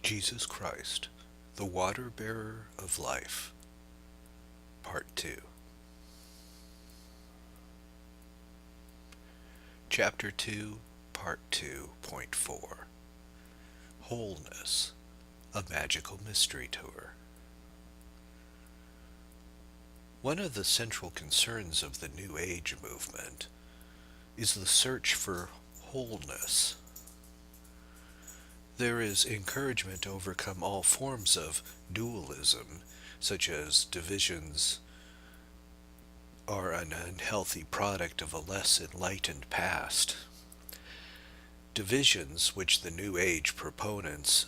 Jesus Christ, the Water Bearer of Life, Part 2. Chapter 2, Part 2.4. Wholeness, a Magical Mystery Tour. One of the central concerns of the New Age movement is the search for wholeness. There is encouragement to overcome all forms of dualism, such as divisions are an unhealthy product of a less enlightened past. Divisions which the New Age proponents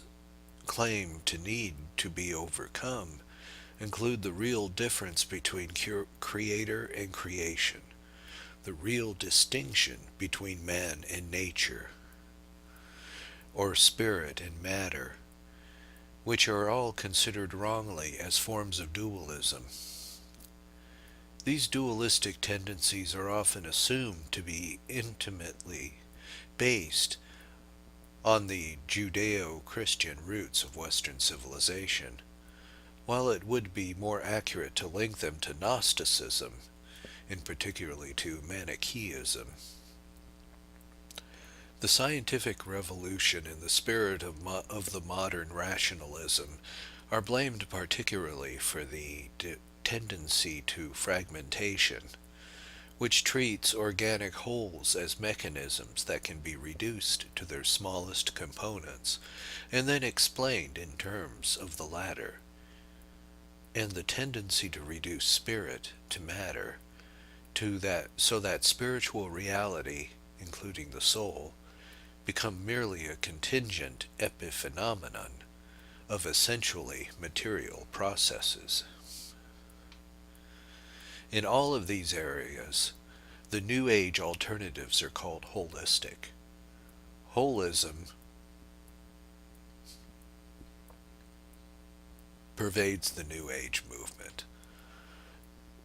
claim to need to be overcome include the real difference between creator and creation, the real distinction between man and nature, or spirit and matter, which are all considered wrongly as forms of dualism. These dualistic tendencies are often assumed to be intimately based on the Judeo-Christian roots of Western civilization, while it would be more accurate to link them to Gnosticism, and particularly to Manichaeism. The scientific revolution and the spirit of the modern rationalism are blamed particularly for the tendency to fragmentation, which treats organic wholes as mechanisms that can be reduced to their smallest components and then explained in terms of the latter, and the tendency to reduce spirit to matter so that spiritual reality, including the soul, become merely a contingent epiphenomenon of essentially material processes. In all of these areas, the New Age alternatives are called holistic. Holism pervades the New Age movement,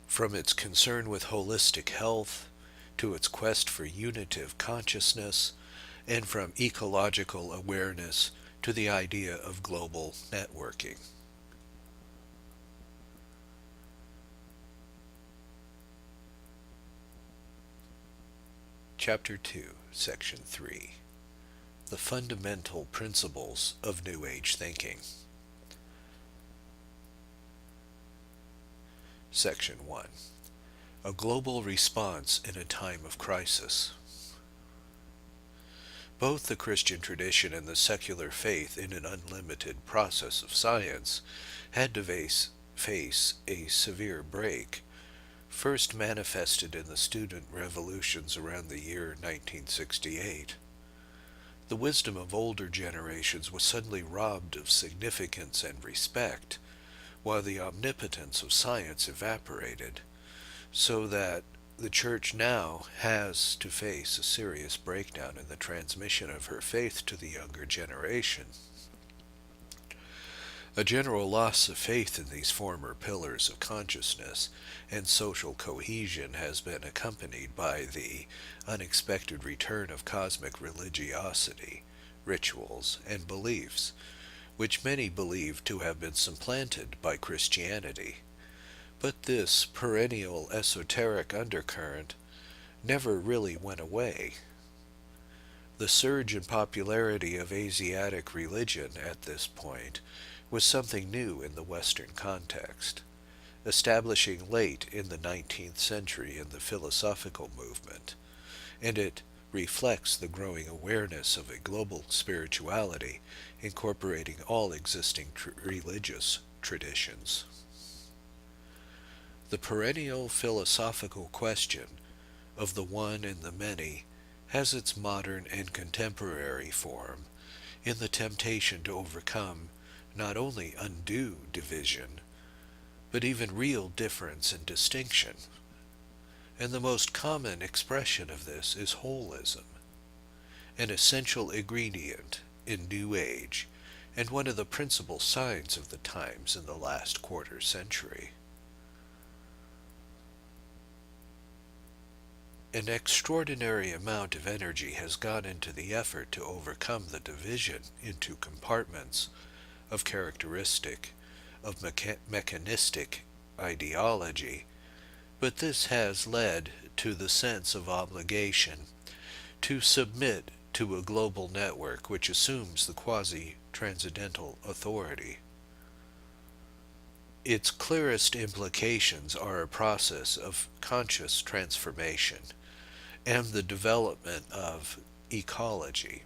from its concern with holistic health to its quest for unitive consciousness, and from ecological awareness to the idea of global networking. Chapter 2, Section 3. The Fundamental Principles of New Age Thinking. Section 1. A Global Response in a Time of Crisis. Both the Christian tradition and the secular faith in an unlimited process of science had to face a severe break, first manifested in the student revolutions around the year 1968. The wisdom of older generations was suddenly robbed of significance and respect, while the omnipotence of science evaporated, so that the Church now has to face a serious breakdown in the transmission of her faith to the younger generation. A general loss of faith in these former pillars of consciousness and social cohesion has been accompanied by the unexpected return of cosmic religiosity, rituals, and beliefs, which many believe to have been supplanted by Christianity. But this perennial esoteric undercurrent never really went away. The surge in popularity of Asiatic religion at this point was something new in the Western context, establishing late in the 19th century in the philosophical movement, and it reflects the growing awareness of a global spirituality incorporating all existing religious traditions. The perennial philosophical question of the one and the many has its modern and contemporary form in the temptation to overcome not only undue division, but even real difference and distinction. And the most common expression of this is holism, an essential ingredient in New Age and one of the principal signs of the times in the last quarter century. An extraordinary amount of energy has gone into the effort to overcome the division into compartments of mechanistic ideology, but this has led to the sense of obligation to submit to a global network which assumes the quasi-transcendental authority. Its clearest implications are a process of conscious transformation and the development of ecology.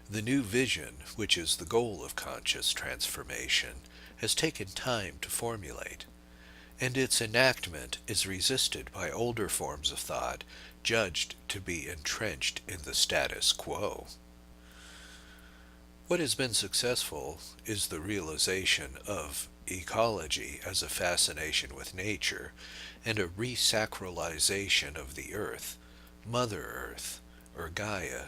The new vision, which is the goal of conscious transformation, has taken time to formulate, and its enactment is resisted by older forms of thought judged to be entrenched in the status quo. What has been successful is the realization of ecology as a fascination with nature and a resacralization of the earth, Mother Earth, or Gaia.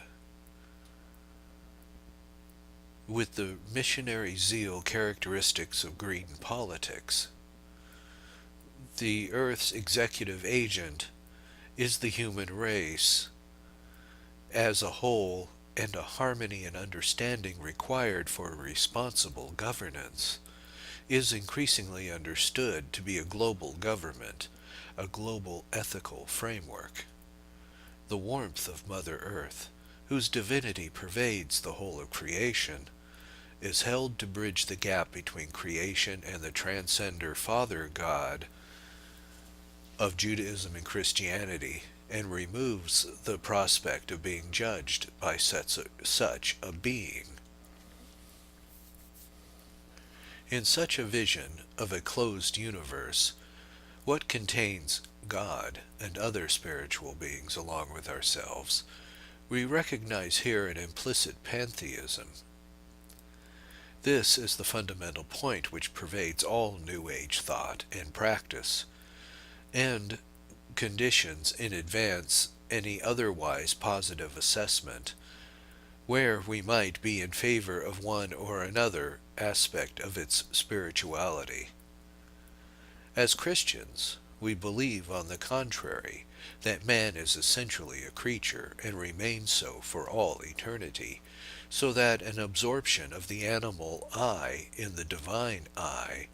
With the missionary zeal characteristics of green politics, the Earth's executive agent is the human race as a whole, and a harmony and understanding required for responsible governance is increasingly understood to be a global government, a global ethical framework. The warmth of Mother Earth, whose divinity pervades the whole of creation, is held to bridge the gap between creation and the transcender Father God of Judaism and Christianity, and removes the prospect of being judged by such a being. In such a vision of a closed universe, what contains God and other spiritual beings along with ourselves, we recognize here an implicit pantheism. This is the fundamental point which pervades all New Age thought and practice, and conditions in advance any otherwise positive assessment, where we might be in favor of one or another aspect of its spirituality. As Christians, we believe, on the contrary, that man is essentially a creature and remains so for all eternity, so that an absorption of the animal I in the divine I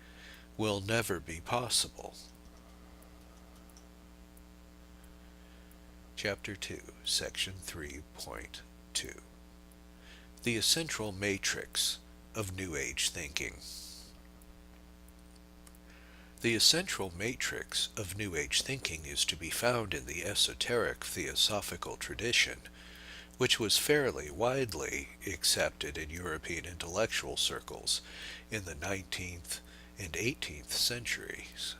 will never be possible. Chapter 2, Section 3.2. The Essential Matrix of New Age Thinking. The essential matrix of New Age thinking is to be found in the esoteric theosophical tradition, which was fairly widely accepted in European intellectual circles in the 19th and 18th centuries.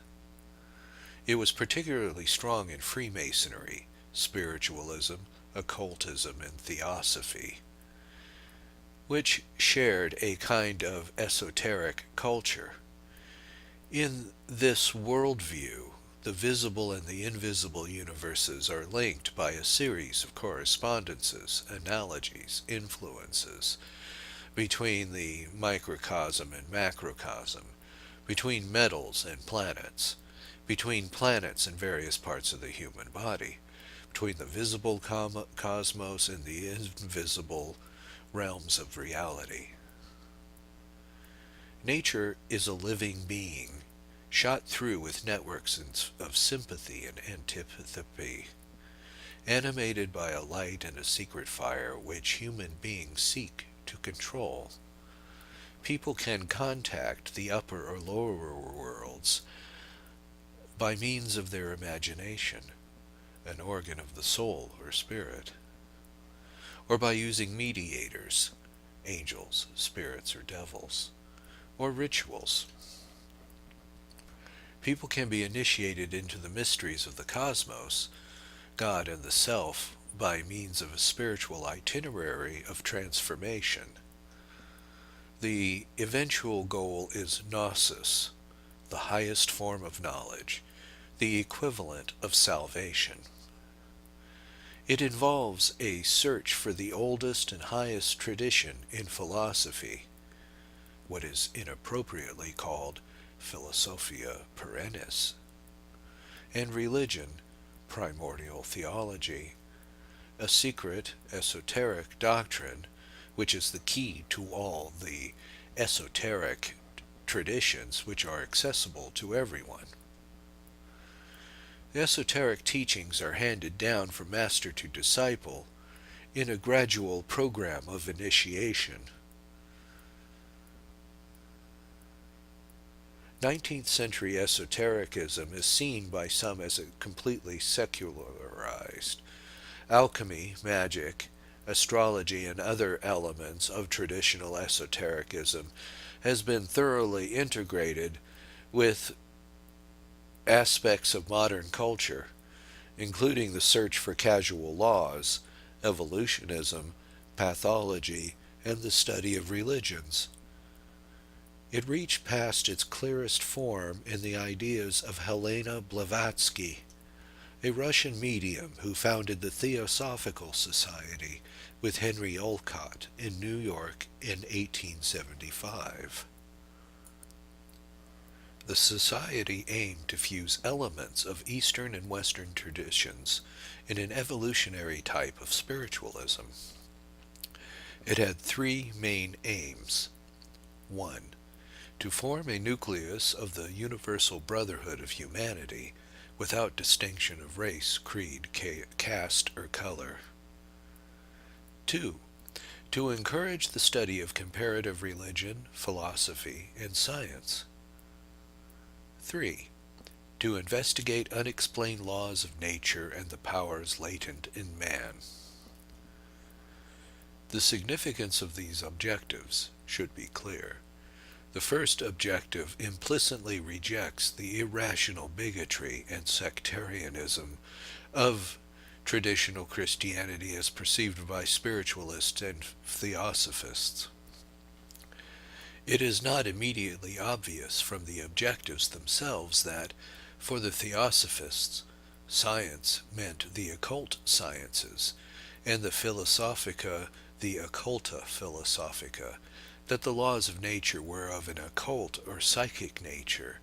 It was particularly strong in Freemasonry, spiritualism, occultism, and theosophy, which shared a kind of esoteric culture. In this worldview, the visible and the invisible universes are linked by a series of correspondences, analogies, influences between the microcosm and macrocosm, between metals and planets, between planets and various parts of the human body, between the visible cosmos and the invisible realms of reality. Nature is a living being, shot through with networks of sympathy and antipathy, animated by a light and a secret fire which human beings seek to control. People can contact the upper or lower worlds by means of their imagination, an organ of the soul or spirit, or by using mediators, angels, spirits, or devils, or rituals. People can be initiated into the mysteries of the cosmos, God and the self, by means of a spiritual itinerary of transformation. The eventual goal is gnosis, the highest form of knowledge, the equivalent of salvation. It involves a search for the oldest and highest tradition in philosophy, what is inappropriately called Philosophia Perennis, and religion, primordial theology, a secret, esoteric doctrine which is the key to all the esoteric traditions which are accessible to everyone. The esoteric teachings are handed down from master to disciple in a gradual program of initiation. 19th century esotericism is seen by some as a completely secularized. Alchemy, magic, astrology, and other elements of traditional esotericism has been thoroughly integrated with aspects of modern culture, including the search for causal laws, evolutionism, pathology, and the study of religions. It reached past its clearest form in the ideas of Helena Blavatsky, a Russian medium who founded the Theosophical Society with Henry Olcott in New York in 1875. The society aimed to fuse elements of Eastern and Western traditions in an evolutionary type of spiritualism. It had three main aims. 1. To form a nucleus of the universal brotherhood of humanity without distinction of race, creed, caste, or color. 2. To encourage the study of comparative religion, philosophy, and science. 3. To investigate unexplained laws of nature and the powers latent in man. The significance of these objectives should be clear. The first objective implicitly rejects the irrational bigotry and sectarianism of traditional Christianity as perceived by spiritualists and theosophists. It is not immediately obvious from the objectives themselves that, for the theosophists, science meant the occult sciences, and the philosophica the occulta philosophica, that the laws of nature were of an occult or psychic nature,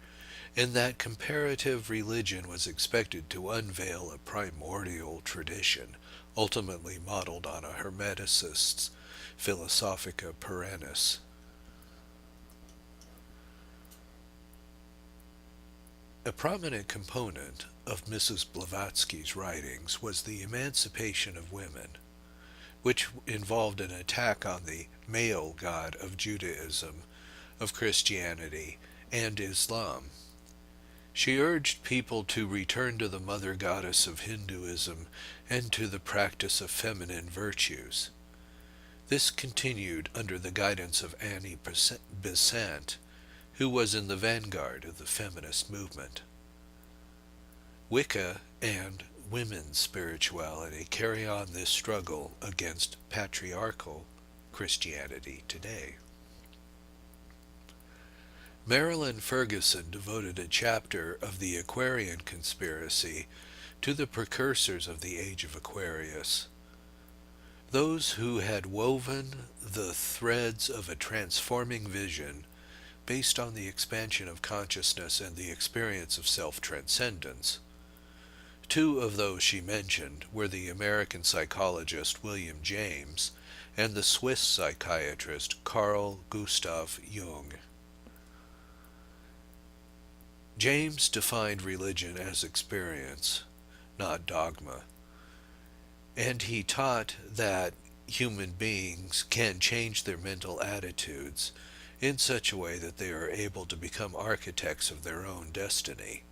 and that comparative religion was expected to unveil a primordial tradition, ultimately modeled on a Hermeticist's Philosophica Perennis. A prominent component of Mrs. Blavatsky's writings was the emancipation of women, which involved an attack on the male god of Judaism, of Christianity, and Islam. She urged people to return to the mother goddess of Hinduism and to the practice of feminine virtues. This continued under the guidance of Annie Besant, who was in the vanguard of the feminist movement. Wicca and women's spirituality carry on this struggle against patriarchal Christianity today. Marilyn Ferguson devoted a chapter of the Aquarian conspiracy to the precursors of the Age of Aquarius, those who had woven the threads of a transforming vision based on the expansion of consciousness and the experience of self-transcendence. Two of those she mentioned were the American psychologist William James and the Swiss psychiatrist Carl Gustav Jung. James defined religion as experience, not dogma, and he taught that human beings can change their mental attitudes in such a way that they are able to become architects of their own destiny.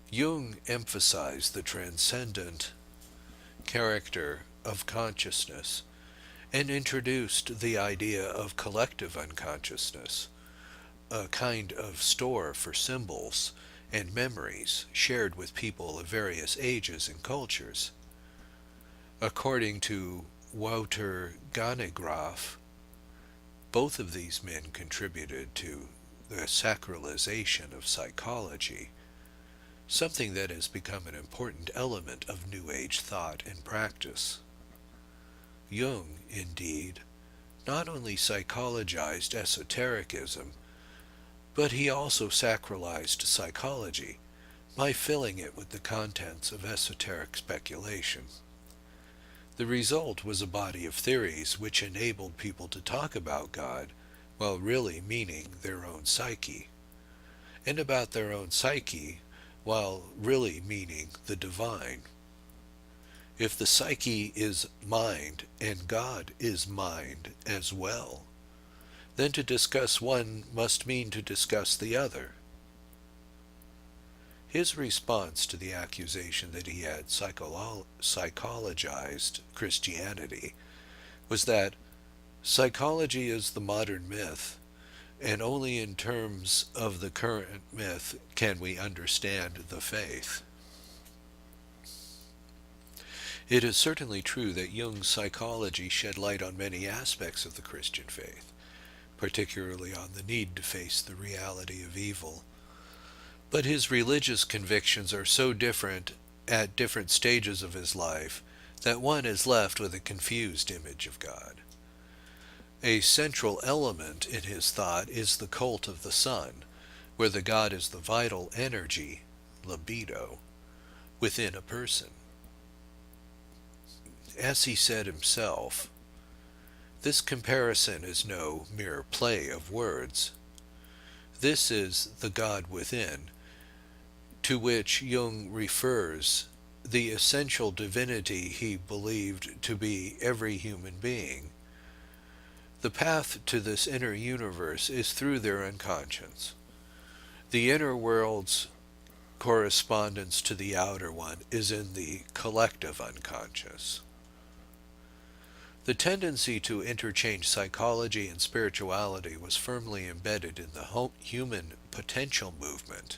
Jung emphasized the transcendent character of consciousness and introduced the idea of collective unconsciousness, a kind of store for symbols and memories shared with people of various ages and cultures. According to Wouter Gannegraaff, both of these men contributed to the sacralization of psychology, something that has become an important element of New Age thought and practice. Jung, indeed, not only psychologized esotericism, but he also sacralized psychology by filling it with the contents of esoteric speculation. The result was a body of theories which enabled people to talk about God while really meaning their own psyche, and about their own psyche while really meaning the divine. If the psyche is mind and God is mind as well, then to discuss one must mean to discuss the other. His response to the accusation that he had psychologized Christianity was that psychology is the modern myth, and only in terms of the current myth can we understand the faith. It is certainly true that Jung's psychology shed light on many aspects of the Christian faith, particularly on the need to face the reality of evil. But his religious convictions are so different at different stages of his life that one is left with a confused image of God. A central element in his thought is the cult of the sun, where the God is the vital energy, libido, within a person. As he said himself, this comparison is no mere play of words. This is the God within, to which Jung refers the essential divinity he believed to be every human being. The path to this inner universe is through their unconscious. The inner world's correspondence to the outer one is in the collective unconscious. The tendency to interchange psychology and spirituality was firmly embedded in the human potential movement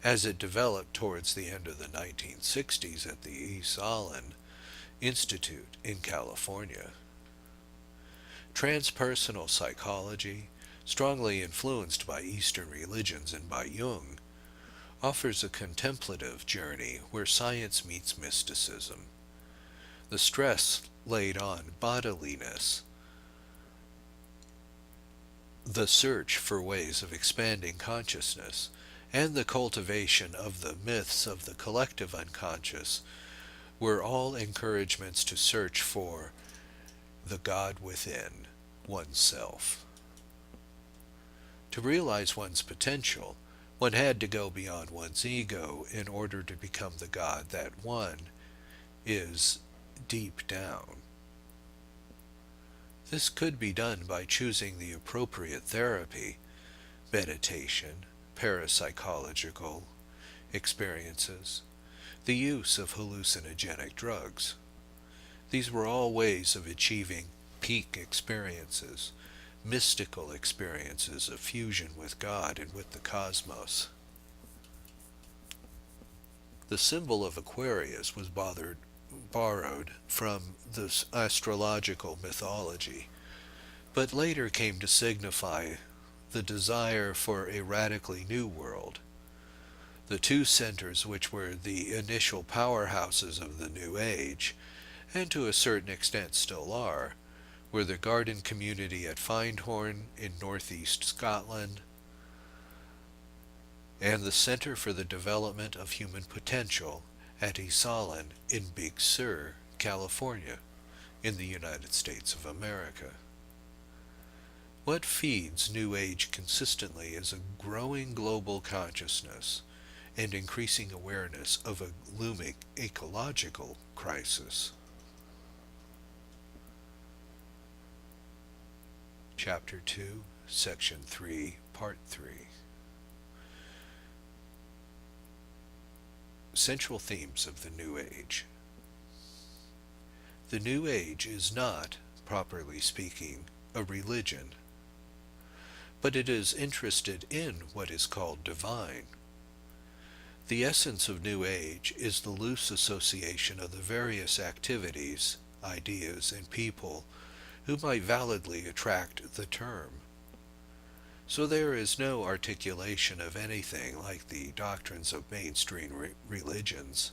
as it developed towards the end of the 1960s at the Esalen Institute in California. Transpersonal psychology, strongly influenced by Eastern religions and by Jung, offers a contemplative journey where science meets mysticism. The stress laid on bodiliness, the search for ways of expanding consciousness, and the cultivation of the myths of the collective unconscious were all encouragements to search for the God within oneself. To realize one's potential, one had to go beyond one's ego in order to become the God that one is deep down. This could be done by choosing the appropriate therapy, meditation, parapsychological experiences, the use of hallucinogenic drugs. These were all ways of achieving peak experiences, mystical experiences of fusion with God and with the cosmos. The symbol of Aquarius was borrowed from the astrological mythology, but later came to signify the desire for a radically new world. The two centers which were the initial powerhouses of the New Age, and to a certain extent still are, were the garden community at Findhorn in northeast Scotland, and the Center for the Development of Human Potential at Esalen in Big Sur, California, in the United States of America. What feeds New Age consistently is a growing global consciousness and increasing awareness of a looming ecological crisis. Chapter 2, Section 3, Part 3. Central themes of the New Age. The New Age is not, properly speaking, a religion, but it is interested in what is called divine. The essence of New Age is the loose association of the various activities, ideas, and people who might validly attract the term. So there is no articulation of anything like the doctrines of mainstream religions.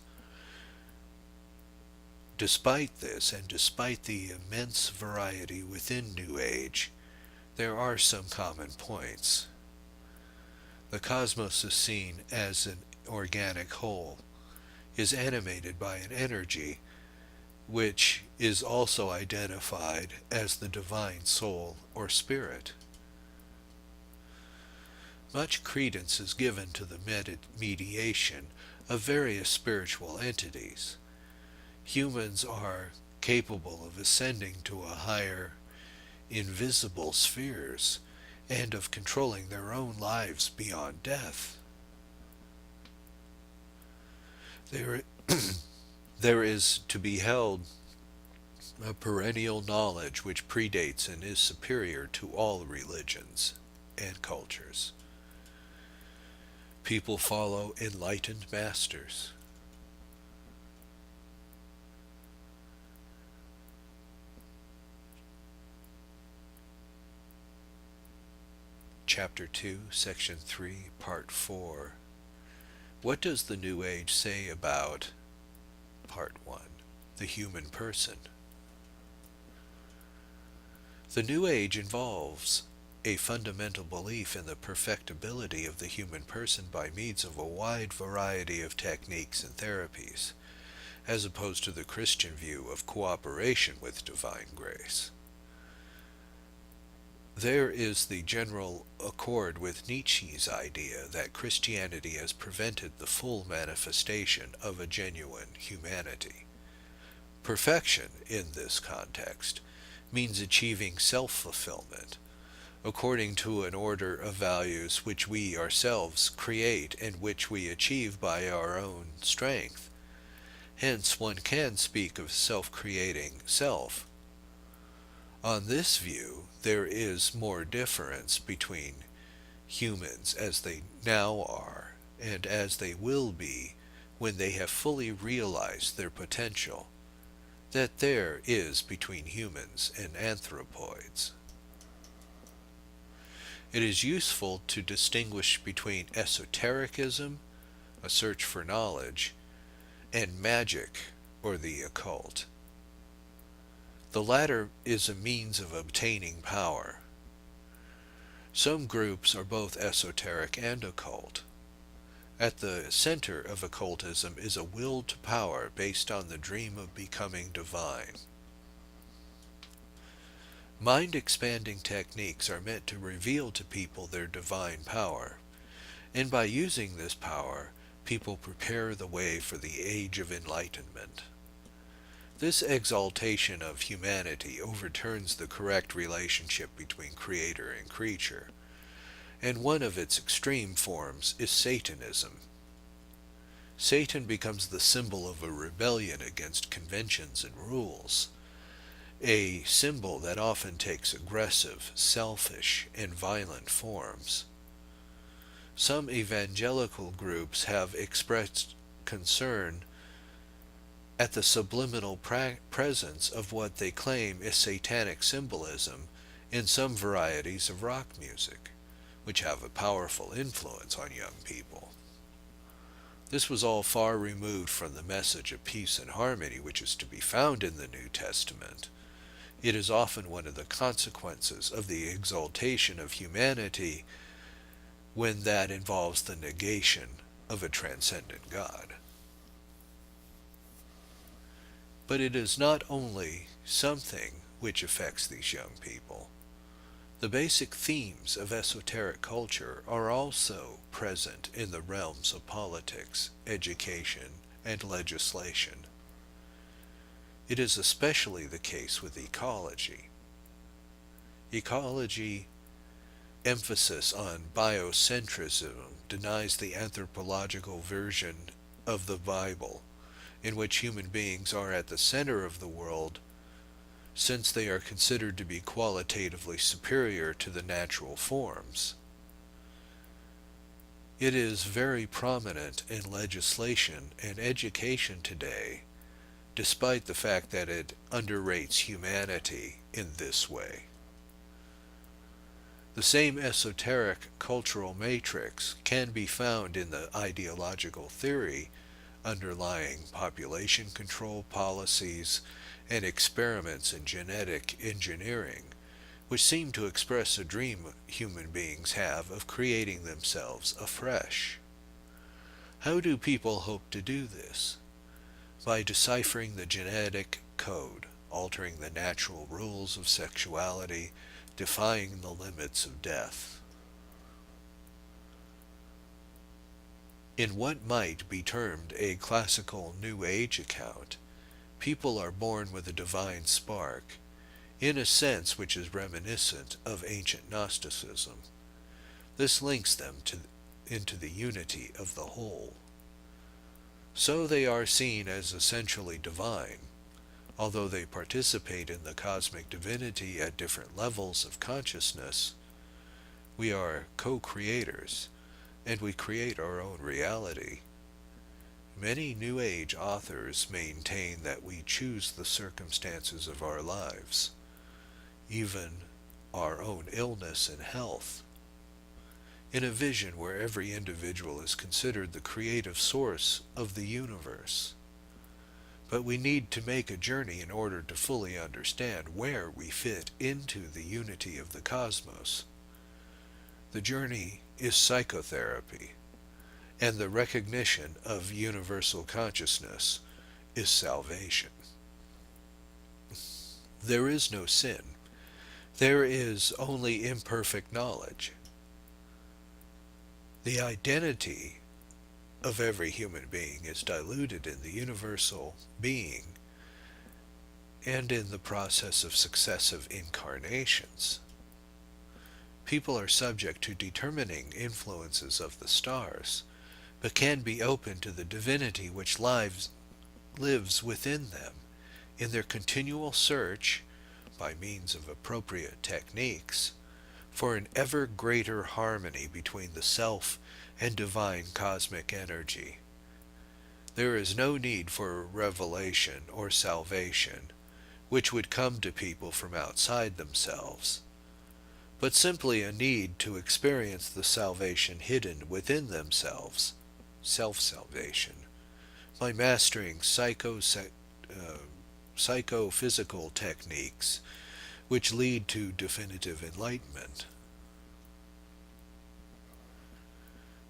Despite this, and despite the immense variety within New Age, there are some common points. The cosmos is seen as an organic whole, is animated by an energy which is also identified as the divine soul or spirit. Much credence is given to the mediation of various spiritual entities. Humans are capable of ascending to a higher, invisible spheres and of controlling their own lives beyond death. There, there is to be held a perennial knowledge which predates and is superior to all religions and cultures. People follow enlightened masters. Chapter 2, Section 3, Part 4. What does the New Age say about Part 1, the human person? The New Age involves a fundamental belief in the perfectibility of the human person by means of a wide variety of techniques and therapies, as opposed to the Christian view of cooperation with divine grace. There is the general accord with Nietzsche's idea that Christianity has prevented the full manifestation of a genuine humanity. Perfection, in this context, means achieving self-fulfillment, according to an order of values which we ourselves create and which we achieve by our own strength. Hence, one can speak of self-creating self. On this view, there is more difference between humans as they now are and as they will be when they have fully realized their potential, that there is between humans and anthropoids. It is useful to distinguish between esotericism, a search for knowledge, and magic, or the occult. The latter is a means of obtaining power. Some groups are both esoteric and occult. At the center of occultism is a will to power based on the dream of becoming divine. Mind-expanding techniques are meant to reveal to people their divine power, and by using this power, people prepare the way for the age of enlightenment. This exaltation of humanity overturns the correct relationship between creator and creature, and one of its extreme forms is Satanism. Satan becomes the symbol of a rebellion against conventions and rules, a symbol that often takes aggressive, selfish, and violent forms. Some evangelical groups have expressed concern at the subliminal presence of what they claim is satanic symbolism in some varieties of rock music, which have a powerful influence on young people. This was all far removed from the message of peace and harmony which is to be found in the New Testament. It is often one of the consequences of the exaltation of humanity when that involves the negation of a transcendent God. But it is not only something which affects these young people. The basic themes of esoteric culture are also present in the realms of politics, education, and legislation. It is especially the case with ecology. Ecology emphasis on biocentrism denies the anthropological version of the Bible, in which human beings are at the center of the world, since they are considered to be qualitatively superior to the natural forms. It is very prominent in legislation and education today, despite the fact that it underrates humanity in this way. The same esoteric cultural matrix can be found in the ideological theory underlying population control policies and experiments in genetic engineering, which seem to express a dream human beings have of creating themselves afresh. How do people hope to do this? By deciphering the genetic code, altering the natural rules of sexuality, defying the limits of death. In what might be termed a classical New Age account, people are born with a divine spark, in a sense which is reminiscent of ancient Gnosticism. This links them into the unity of the whole. So they are seen as essentially divine, although they participate in the cosmic divinity at different levels of consciousness. We are co-creators, and we create our own reality. Many New Age authors maintain that we choose the circumstances of our lives, even our own illness and health. In a vision where every individual is considered the creative source of the universe. But we need to make a journey in order to fully understand where we fit into the unity of the cosmos. The journey is psychotherapy, and the recognition of universal consciousness is salvation. There is no sin. There is only imperfect knowledge. The identity of every human being is diluted in the universal being and in the process of successive incarnations. People are subject to determining influences of the stars, but can be open to the divinity which lives within them in their continual search, by means of appropriate techniques, for an ever greater harmony between the self and divine cosmic energy. There is no need for revelation or salvation, which would come to people from outside themselves, but simply a need to experience the salvation hidden within themselves, self-salvation, by mastering psychophysical techniques which lead to definitive enlightenment.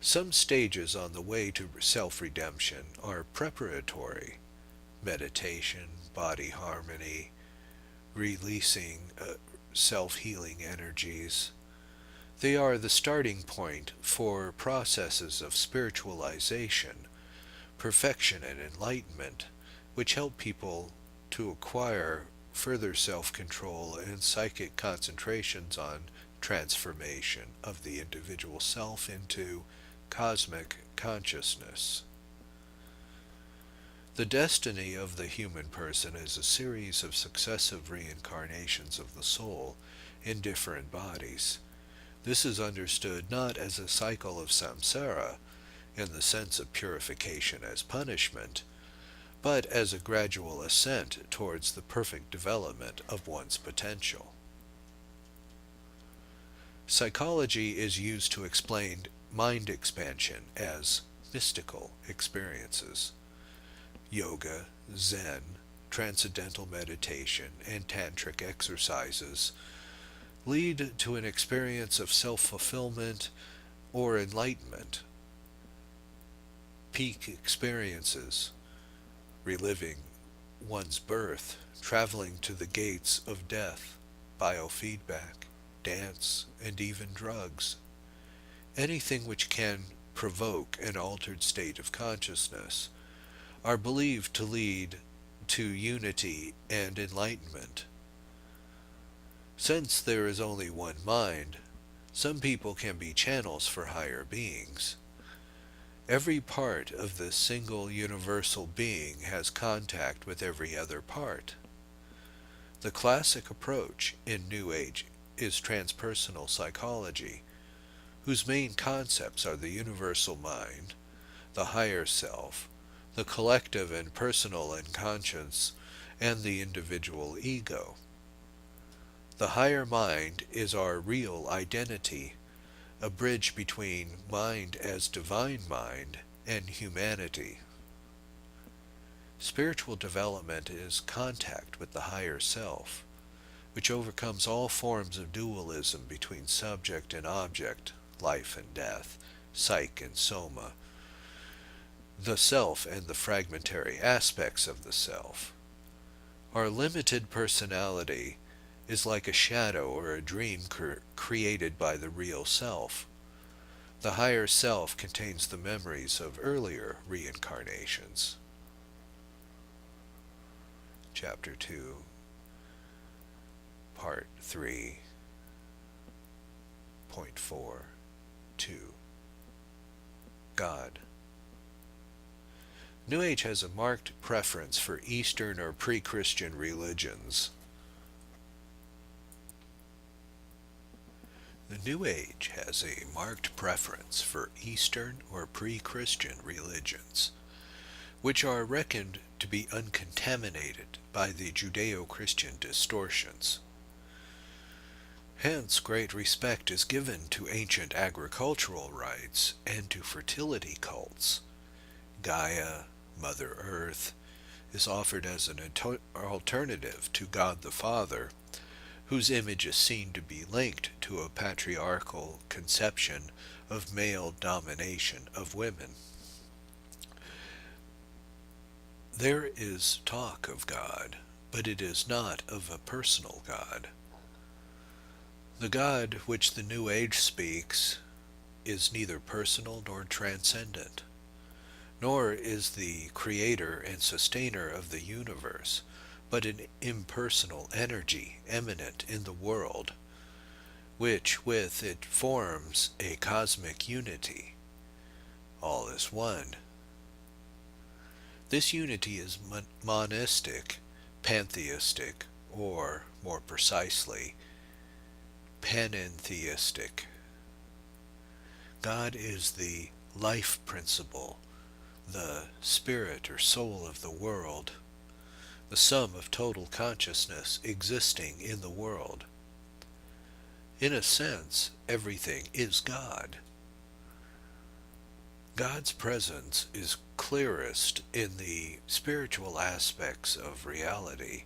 Some stages on the way to self-redemption are preparatory: meditation, body harmony, releasing self-healing energies. They are the starting point for processes of spiritualization, perfection, and enlightenment, which help people to acquire further self-control and psychic concentrations on transformation of the individual self into cosmic consciousness. The destiny of the human person is a series of successive reincarnations of the soul in different bodies. This is understood not as a cycle of samsara, in the sense of purification as punishment, but as a gradual ascent towards the perfect development of one's potential. Psychology is used to explain mind expansion as mystical experiences. Yoga, Zen, transcendental meditation, and tantric exercises lead to an experience of self-fulfillment or enlightenment. Peak experiences, reliving one's birth, traveling to the gates of death, biofeedback, dance, and even drugs. Anything which can provoke an altered state of consciousness are believed to lead to unity and enlightenment. Since there is only one mind, some people can be channels for higher beings. Every part of this single universal being has contact with every other part. The classic approach in New Age is transpersonal psychology, whose main concepts are the universal mind, the higher self, the collective and personal unconscious, and the individual ego. The higher mind is our real identity, a bridge between mind as divine mind and humanity. Spiritual development is contact with the higher self, which overcomes all forms of dualism between subject and object, life and death, psyche and soma, the self and the fragmentary aspects of the self. Our limited personality is like a shadow or a dream created by the real self. The higher self contains the memories of earlier reincarnations. Chapter 2, Part 3, Point 4, 2. God. New Age has a marked preference for Eastern or pre-Christian religions. The New Age has a marked preference for Eastern or pre-Christian religions, which are reckoned to be uncontaminated by the Judeo-Christian distortions. Hence, great respect is given to ancient agricultural rites and to fertility cults. Gaia, Mother Earth, is offered as an alternative to God the Father, whose image is seen to be linked to a patriarchal conception of male domination of women. There is talk of God, but it is not of a personal God. The God which the New Age speaks is neither personal nor transcendent, nor is the creator and sustainer of the universe, but an impersonal energy eminent in the world, which with it forms a cosmic unity. All is one. This unity is monistic, pantheistic, or, more precisely, panentheistic. God is the life principle, the spirit or soul of the world, the sum of total consciousness existing in the world. In a sense, everything is God. God's presence is clearest in the spiritual aspects of reality,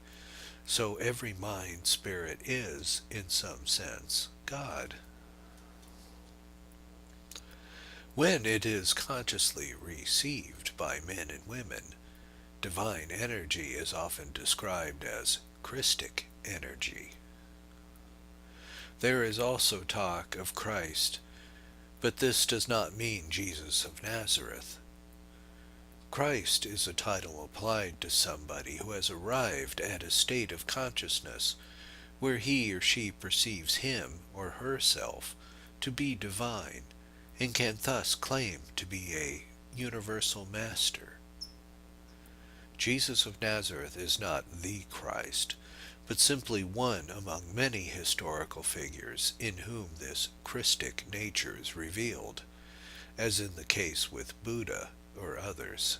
so every mind spirit is, in some sense, God. When it is consciously received by men and women, divine energy is often described as Christic energy. There is also talk of Christ, but this does not mean Jesus of Nazareth. Christ is a title applied to somebody who has arrived at a state of consciousness where he or she perceives him or herself to be divine and can thus claim to be a universal master. Jesus of Nazareth is not the Christ, but simply one among many historical figures in whom this Christic nature is revealed, as in the case with Buddha or others.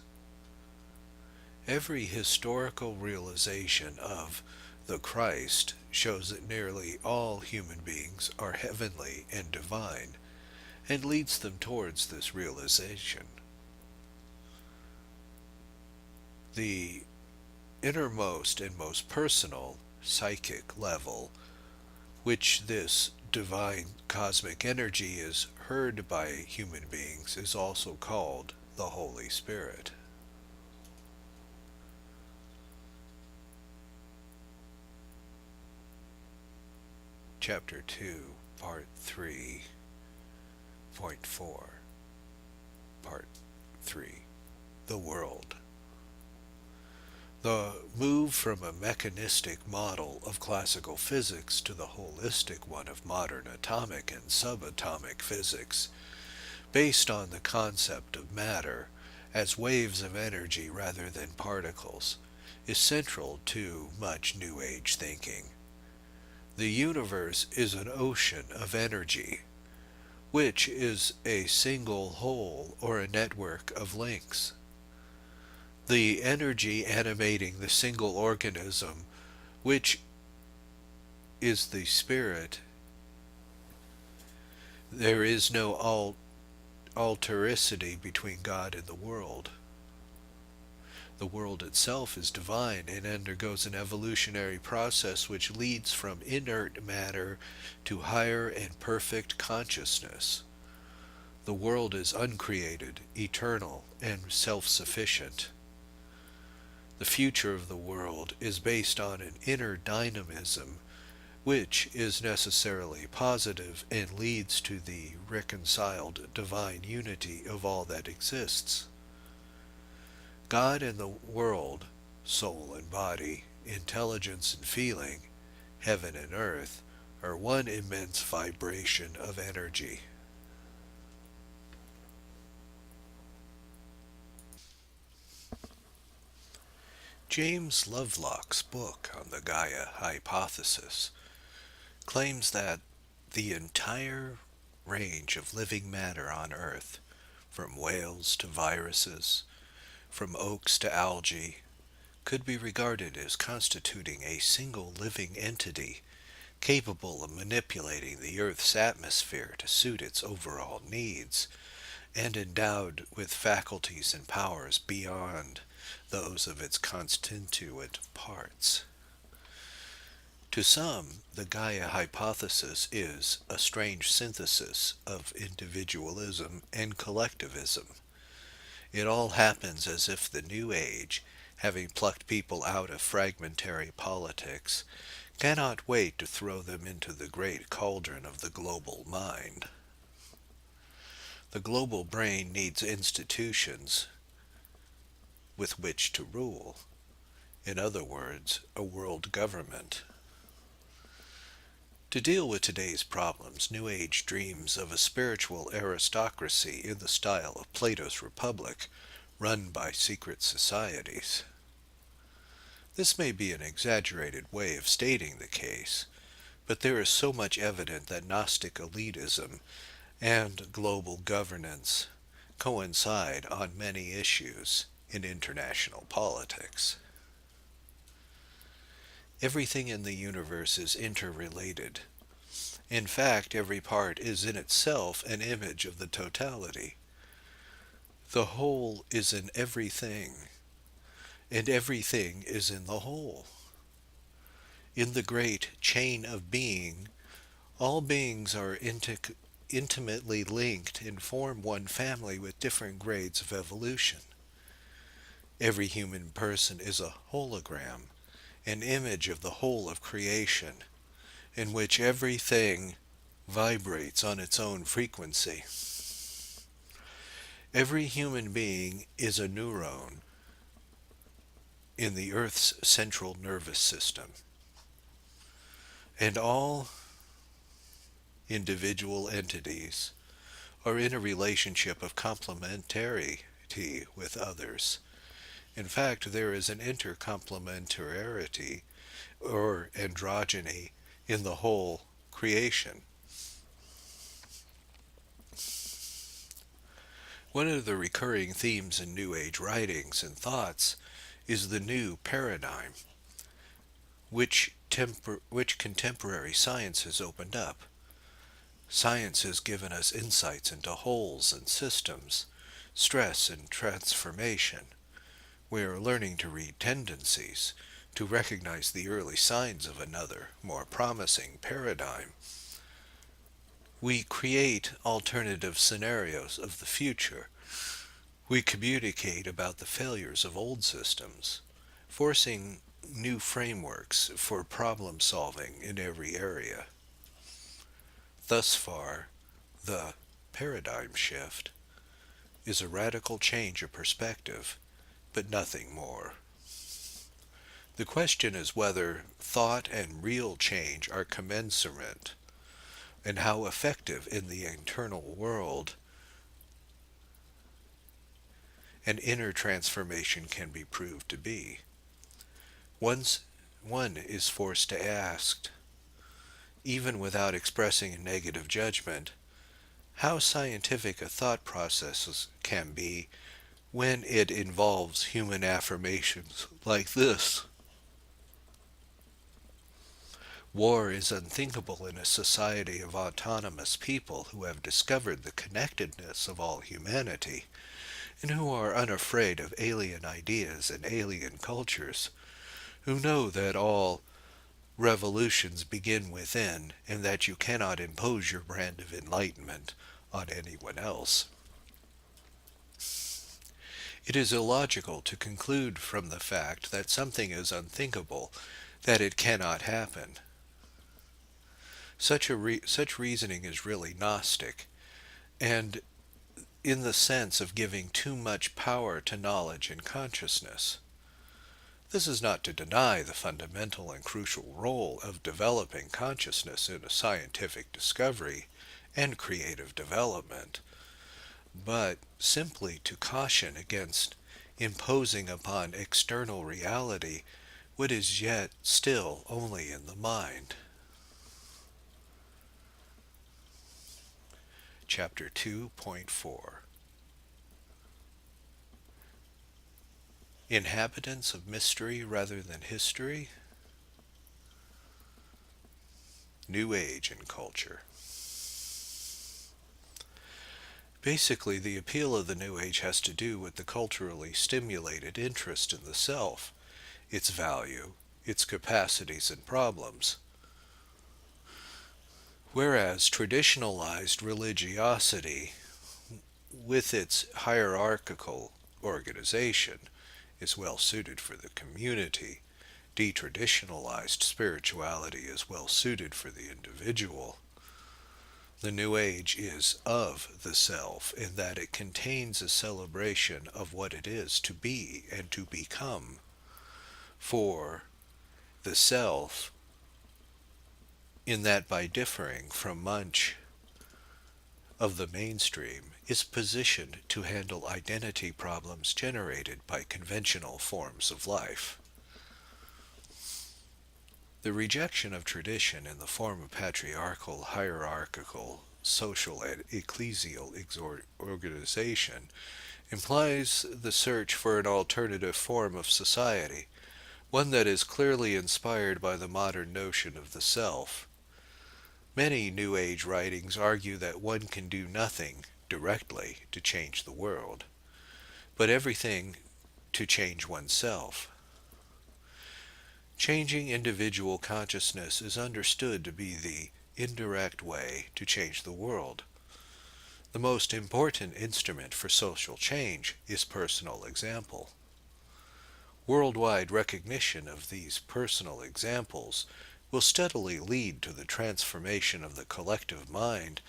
Every historical realization of the Christ shows that nearly all human beings are heavenly and divine, and leads them towards this realization. The innermost and most personal psychic level, which this divine cosmic energy is heard by human beings, is also called the Holy Spirit. Chapter 2, Part 3, Point 4, Part 3, The World. The move from a mechanistic model of classical physics to the holistic one of modern atomic and subatomic physics, based on the concept of matter as waves of energy rather than particles, is central to much New Age thinking. The universe is an ocean of energy, which is a single whole or a network of links. The energy animating the single organism, which is the spirit, there is no altericity between God and the world. The world itself is divine and undergoes an evolutionary process which leads from inert matter to higher and perfect consciousness. The world is uncreated, eternal, and self-sufficient. The future of the world is based on an inner dynamism which is necessarily positive and leads to the reconciled divine unity of all that exists. God and the world, soul and body, intelligence and feeling, heaven and earth, are one immense vibration of energy. James Lovelock's book on the Gaia hypothesis claims that the entire range of living matter on Earth, from whales to viruses, from oaks to algae, could be regarded as constituting a single living entity capable of manipulating the Earth's atmosphere to suit its overall needs, and endowed with faculties and powers beyond those of its constituent parts. To some, the Gaia hypothesis is a strange synthesis of individualism and collectivism. It all happens as if the New Age, having plucked people out of fragmentary politics, cannot wait to throw them into the great cauldron of the global mind. The global brain needs institutions with which to rule. In other words, a world government. To deal with today's problems, New Age dreams of a spiritual aristocracy in the style of Plato's Republic, run by secret societies. This may be an exaggerated way of stating the case, but there is so much evident that Gnostic elitism and global governance coincide on many issues in international politics. Everything in the universe is interrelated. In fact, every part is in itself an image of the totality. The whole is in everything, and everything is in the whole. In the great chain of being, all beings are intimately linked and form one family with different grades of evolution. Every human person is a hologram, an image of the whole of creation, in which everything vibrates on its own frequency. Every human being is a neuron in the Earth's central nervous system, and all individual entities are in a relationship of complementarity with others. In fact, there is an intercomplementarity or androgyny in the whole creation. One of the recurring themes in New Age writings and thoughts is the new paradigm, which contemporary science has opened up. Science has given us insights into wholes and systems, stress and transformation. We are learning to read tendencies, to recognize the early signs of another, more promising paradigm. We create alternative scenarios of the future. We communicate about the failures of old systems, forcing new frameworks for problem solving in every area. Thus far, the paradigm shift is a radical change of perspective, but nothing more. The question is whether thought and real change are commensurate, and how effective in the internal world an inner transformation can be proved to be. Once one is forced to ask, even without expressing a negative judgment, how scientific a thought process can be when it involves human affirmations like this. War is unthinkable in a society of autonomous people who have discovered the connectedness of all humanity, and who are unafraid of alien ideas and alien cultures, who know that all revolutions begin within, and that you cannot impose your brand of enlightenment on anyone else. It is illogical to conclude from the fact that something is unthinkable that it cannot happen. Such reasoning is really Gnostic, and in the sense of giving too much power to knowledge and consciousness. This is not to deny the fundamental and crucial role of developing consciousness in a scientific discovery and creative development, but simply to caution against imposing upon external reality what is yet still only in the mind. Chapter 2.4 Inhabitants of Mystery Rather Than History, New Age and Culture. Basically, the appeal of the New Age has to do with the culturally stimulated interest in the self, its value, its capacities and problems. Whereas traditionalized religiosity, with its hierarchical organization, is well suited for the community, detraditionalized spirituality is well suited for the individual. The New Age is of the self in that it contains a celebration of what it is to be and to become. For the self, in that by differing from much of the mainstream, is positioned to handle identity problems generated by conventional forms of life. The rejection of tradition in the form of patriarchal, hierarchical, social, and ecclesial organization implies the search for an alternative form of society, one that is clearly inspired by the modern notion of the self. Many New Age writings argue that one can do nothing directly to change the world, but everything to change oneself. Changing individual consciousness is understood to be the indirect way to change the world. The most important instrument for social change is personal example. Worldwide recognition of these personal examples will steadily lead to the transformation of the collective mind,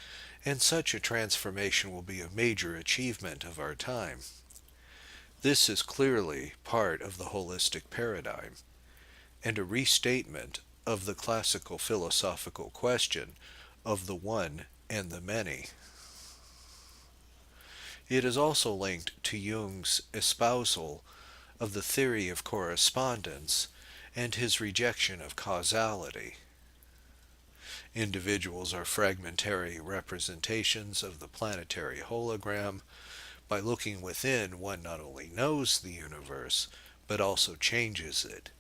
and such a transformation will be a major achievement of our time. This is clearly part of the holistic paradigm, and a restatement of the classical philosophical question of the one and the many. It is also linked to Jung's espousal of the theory of correspondence and his rejection of causality. Individuals are fragmentary representations of the planetary hologram. By looking within, one not only knows the universe, but also changes it.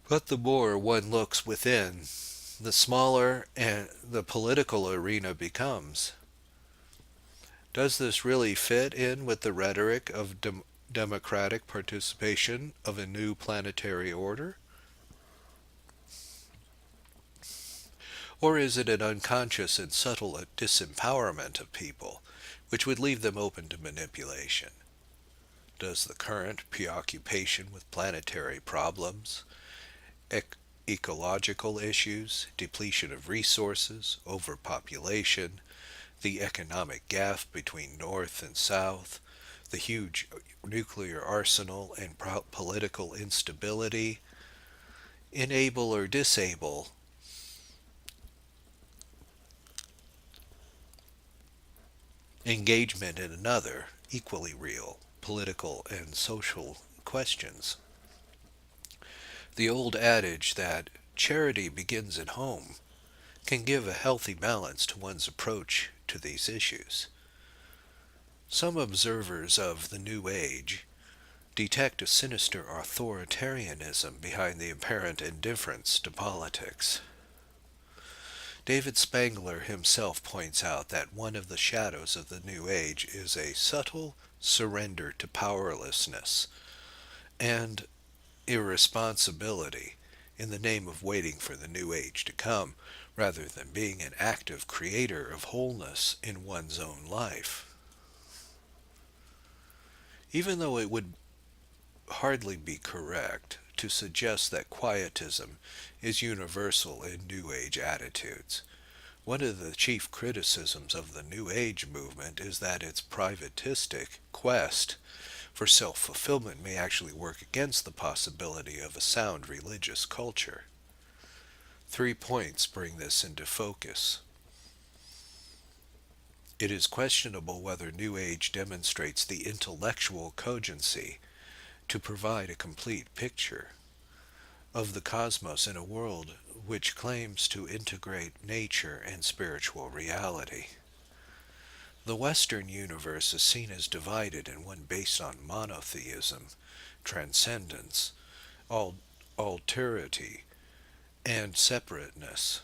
But the more one looks within, the smaller and the political arena becomes. Does this really fit in with the rhetoric of democratic participation of a new planetary order? Or is it an unconscious and subtle disempowerment of people, which would leave them open to manipulation? Does the current preoccupation with planetary problems, ecological issues, depletion of resources, overpopulation, the economic gap between North and South, the huge nuclear arsenal and political instability, enable or disable engagement in another, equally real, political and social questions? The old adage that charity begins at home can give a healthy balance to one's approach to these issues. Some observers of the New Age detect a sinister authoritarianism behind the apparent indifference to politics. David Spangler himself points out that one of the shadows of the New Age is a subtle surrender to powerlessness and irresponsibility in the name of waiting for the New Age to come, rather than being an active creator of wholeness in one's own life. even though it would hardly be correct to suggest that quietism is universal in New Age attitudes. One of the chief criticisms of the New Age movement is that its privatistic quest for self-fulfillment may actually work against the possibility of a sound religious culture. 3 points bring this into focus. It is questionable whether New Age demonstrates the intellectual cogency to provide a complete picture of the cosmos in a world which claims to integrate nature and spiritual reality. The Western universe is seen as divided in one based on monotheism, transcendence, alterity, and separateness.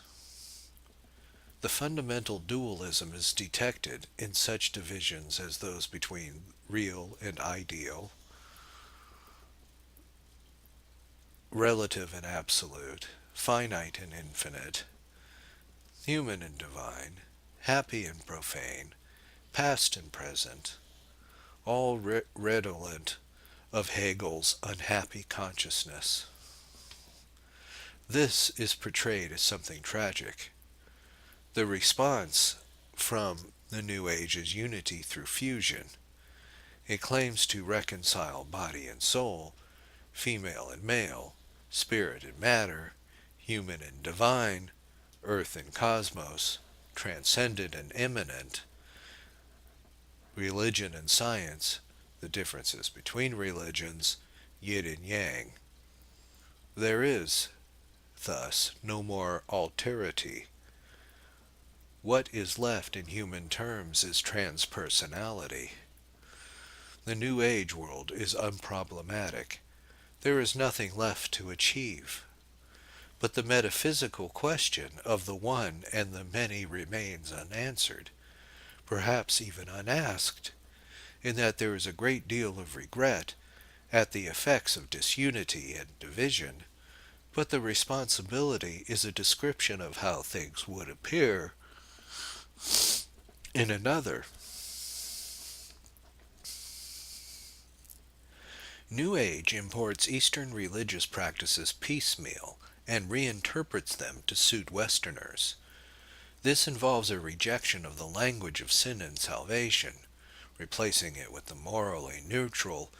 The fundamental dualism is detected in such divisions as those between real and ideal, relative and absolute, finite and infinite, human and divine, happy and profane, past and present, all redolent of Hegel's unhappy consciousness. This is portrayed as something tragic. The response from the New Age is unity through fusion. It claims to reconcile body and soul, female and male, spirit and matter, human and divine, earth and cosmos, transcendent and immanent, religion and science, the differences between religions, yin and yang. There is, thus, no more alterity. What is left in human terms is transpersonality. The New Age world is unproblematic. There is nothing left to achieve. But the metaphysical question of the one and the many remains unanswered, perhaps even unasked, in that there is a great deal of regret at the effects of disunity and division, but the responsibility is a description of how things would appear in another. New Age imports Eastern religious practices piecemeal and reinterprets them to suit Westerners. This involves a rejection of the language of sin and salvation, replacing it with the morally neutral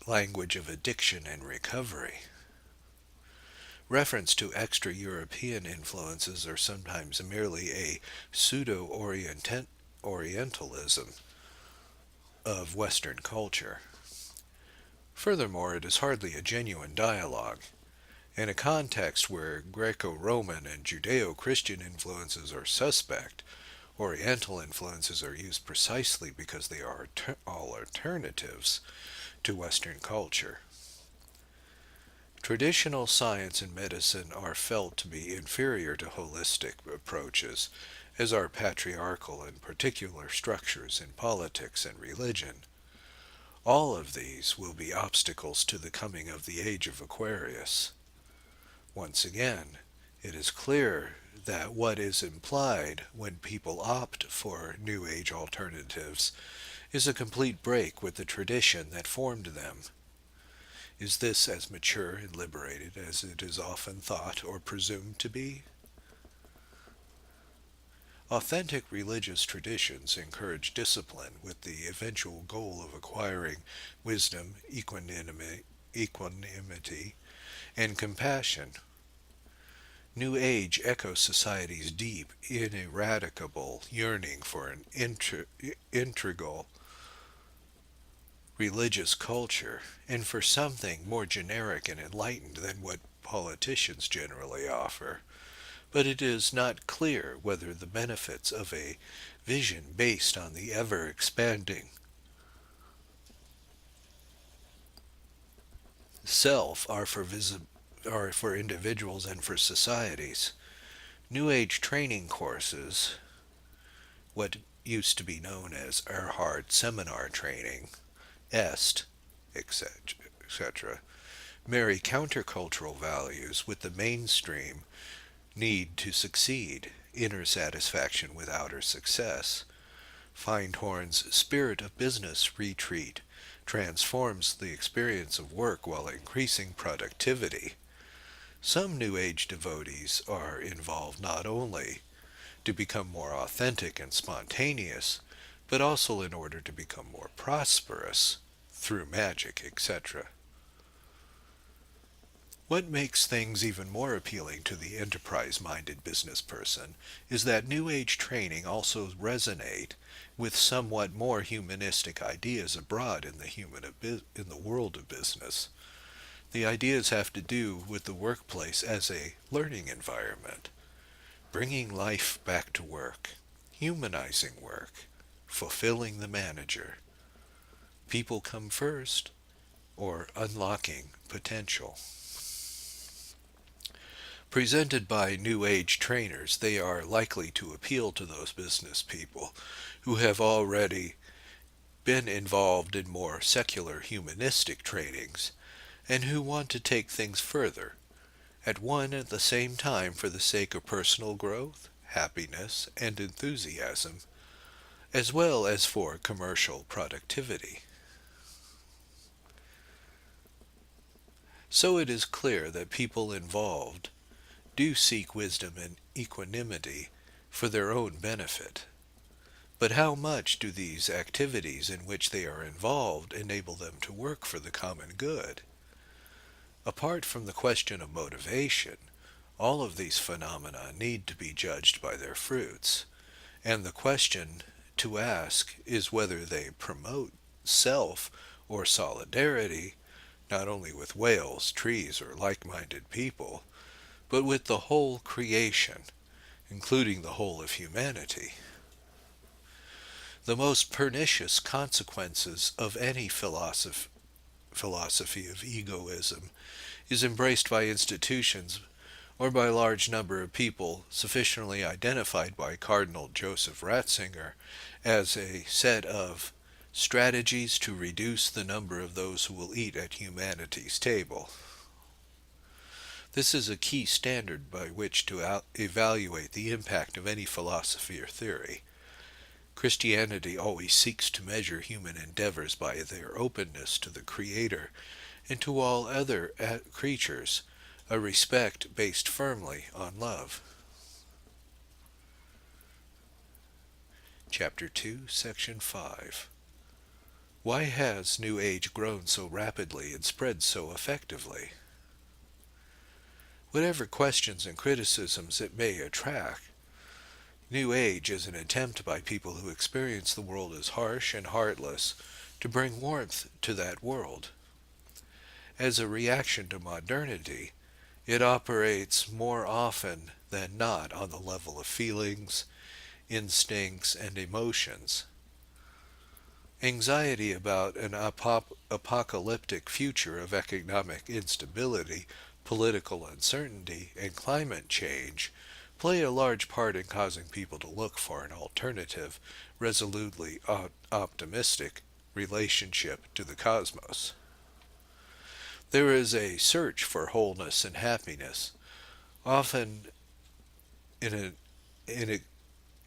language of addiction and recovery. Reference to extra-European influences are sometimes merely a pseudo-Orientalism of Western culture. Furthermore, it is hardly a genuine dialogue. In a context where Greco-Roman and Judeo-Christian influences are suspect, Oriental influences are used precisely because they are all alternatives to Western culture. Traditional science and medicine are felt to be inferior to holistic approaches, as are patriarchal and particular structures in politics and religion. All of these will be obstacles to the coming of the age of Aquarius. Once again, it is clear that what is implied when people opt for New Age alternatives is a complete break with the tradition that formed them. Is this as mature and liberated as it is often thought or presumed to be? Authentic religious traditions encourage discipline with the eventual goal of acquiring wisdom, equanimity, and compassion. New Age echoes society's deep, ineradicable yearning for an integral religious culture, and for something more generic and enlightened than what politicians generally offer. But it is not clear whether the benefits of a vision based on the ever-expanding self are for individuals and for societies. New Age training courses, what used to be known as Erhard seminar training, EST, etc., marry countercultural values with the mainstream need to succeed, inner satisfaction with outer success. Findhorn's Spirit of Business retreat transforms the experience of work while increasing productivity. Some New Age devotees are involved not only to become more authentic and spontaneous, but also in order to become more prosperous through magic, etc. What makes things even more appealing to the enterprise-minded business person is that New Age training also resonate with somewhat more humanistic ideas abroad in in the world of business. The ideas have to do with the workplace as a learning environment, bringing life back to work, humanizing work, fulfilling the manager. People come first, or unlocking potential. Presented by New Age trainers, they are likely to appeal to those business people who have already been involved in more secular humanistic trainings and who want to take things further, at the same time for the sake of personal growth, happiness, and enthusiasm, as well as for commercial productivity. So it is clear that people involved do seek wisdom and equanimity for their own benefit. But how much do these activities in which they are involved enable them to work for the common good? Apart from the question of motivation, all of these phenomena need to be judged by their fruits, and the question to ask is whether they promote self or solidarity, not only with whales, trees, or like-minded people, but with the whole creation, including the whole of humanity. The most pernicious consequences of any philosophy of egoism is embraced by institutions or by a large number of people sufficiently identified by Cardinal Joseph Ratzinger as a set of strategies to reduce the number of those who will eat at humanity's table. This is a key standard by which to evaluate the impact of any philosophy or theory. Christianity always seeks to measure human endeavors by their openness to the Creator and to all other creatures, a respect based firmly on love. Chapter 2, Section 5. Why has New Age grown so rapidly and spread so effectively? Whatever questions and criticisms it may attract, New Age is an attempt by people who experience the world as harsh and heartless to bring warmth to that world. As a reaction to modernity, it operates more often than not on the level of feelings, instincts, and emotions. Anxiety about an apocalyptic future of economic instability, political uncertainty, and climate change play a large part in causing people to look for an alternative, resolutely optimistic relationship to the cosmos. There is a search for wholeness and happiness, often in an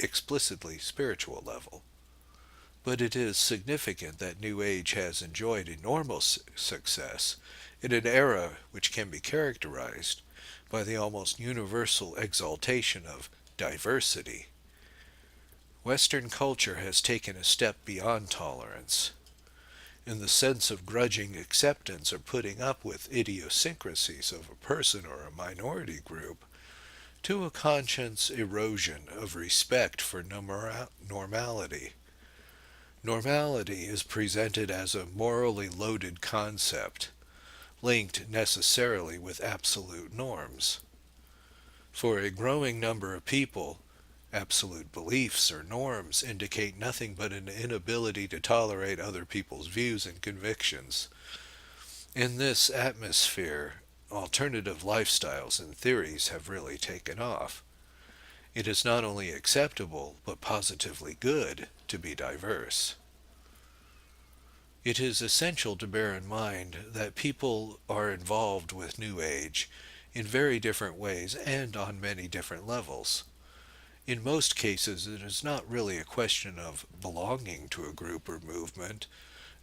explicitly spiritual level. But it is significant that New Age has enjoyed enormous success in an era which can be characterized by the almost universal exaltation of diversity. Western culture has taken a step beyond tolerance, in the sense of grudging acceptance or putting up with idiosyncrasies of a person or a minority group, to a conscious erosion of respect for normality. Normality is presented as a morally loaded concept, linked necessarily with absolute norms. For a growing number of people, absolute beliefs or norms indicate nothing but an inability to tolerate other people's views and convictions. In this atmosphere, alternative lifestyles and theories have really taken off. It is not only acceptable, but positively good to be diverse. It is essential to bear in mind that people are involved with New Age in very different ways and on many different levels. In most cases, it is not really a question of belonging to a group or movement,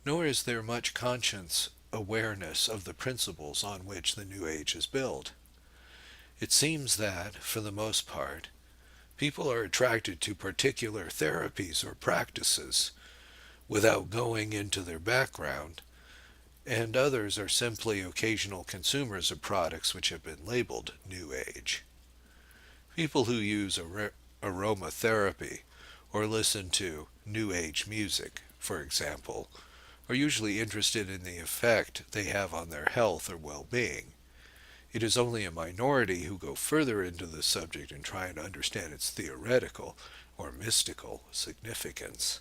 Nor is there much conscious awareness of the principles on which the New Age is built. It seems that, for the most part, people are attracted to particular therapies or practices without going into their background, and others are simply occasional consumers of products which have been labeled New Age. People who use aromatherapy or listen to New Age music, for example, are usually interested in the effect they have on their health or well-being. It is only a minority who go further into the subject and try and understand its theoretical or mystical significance.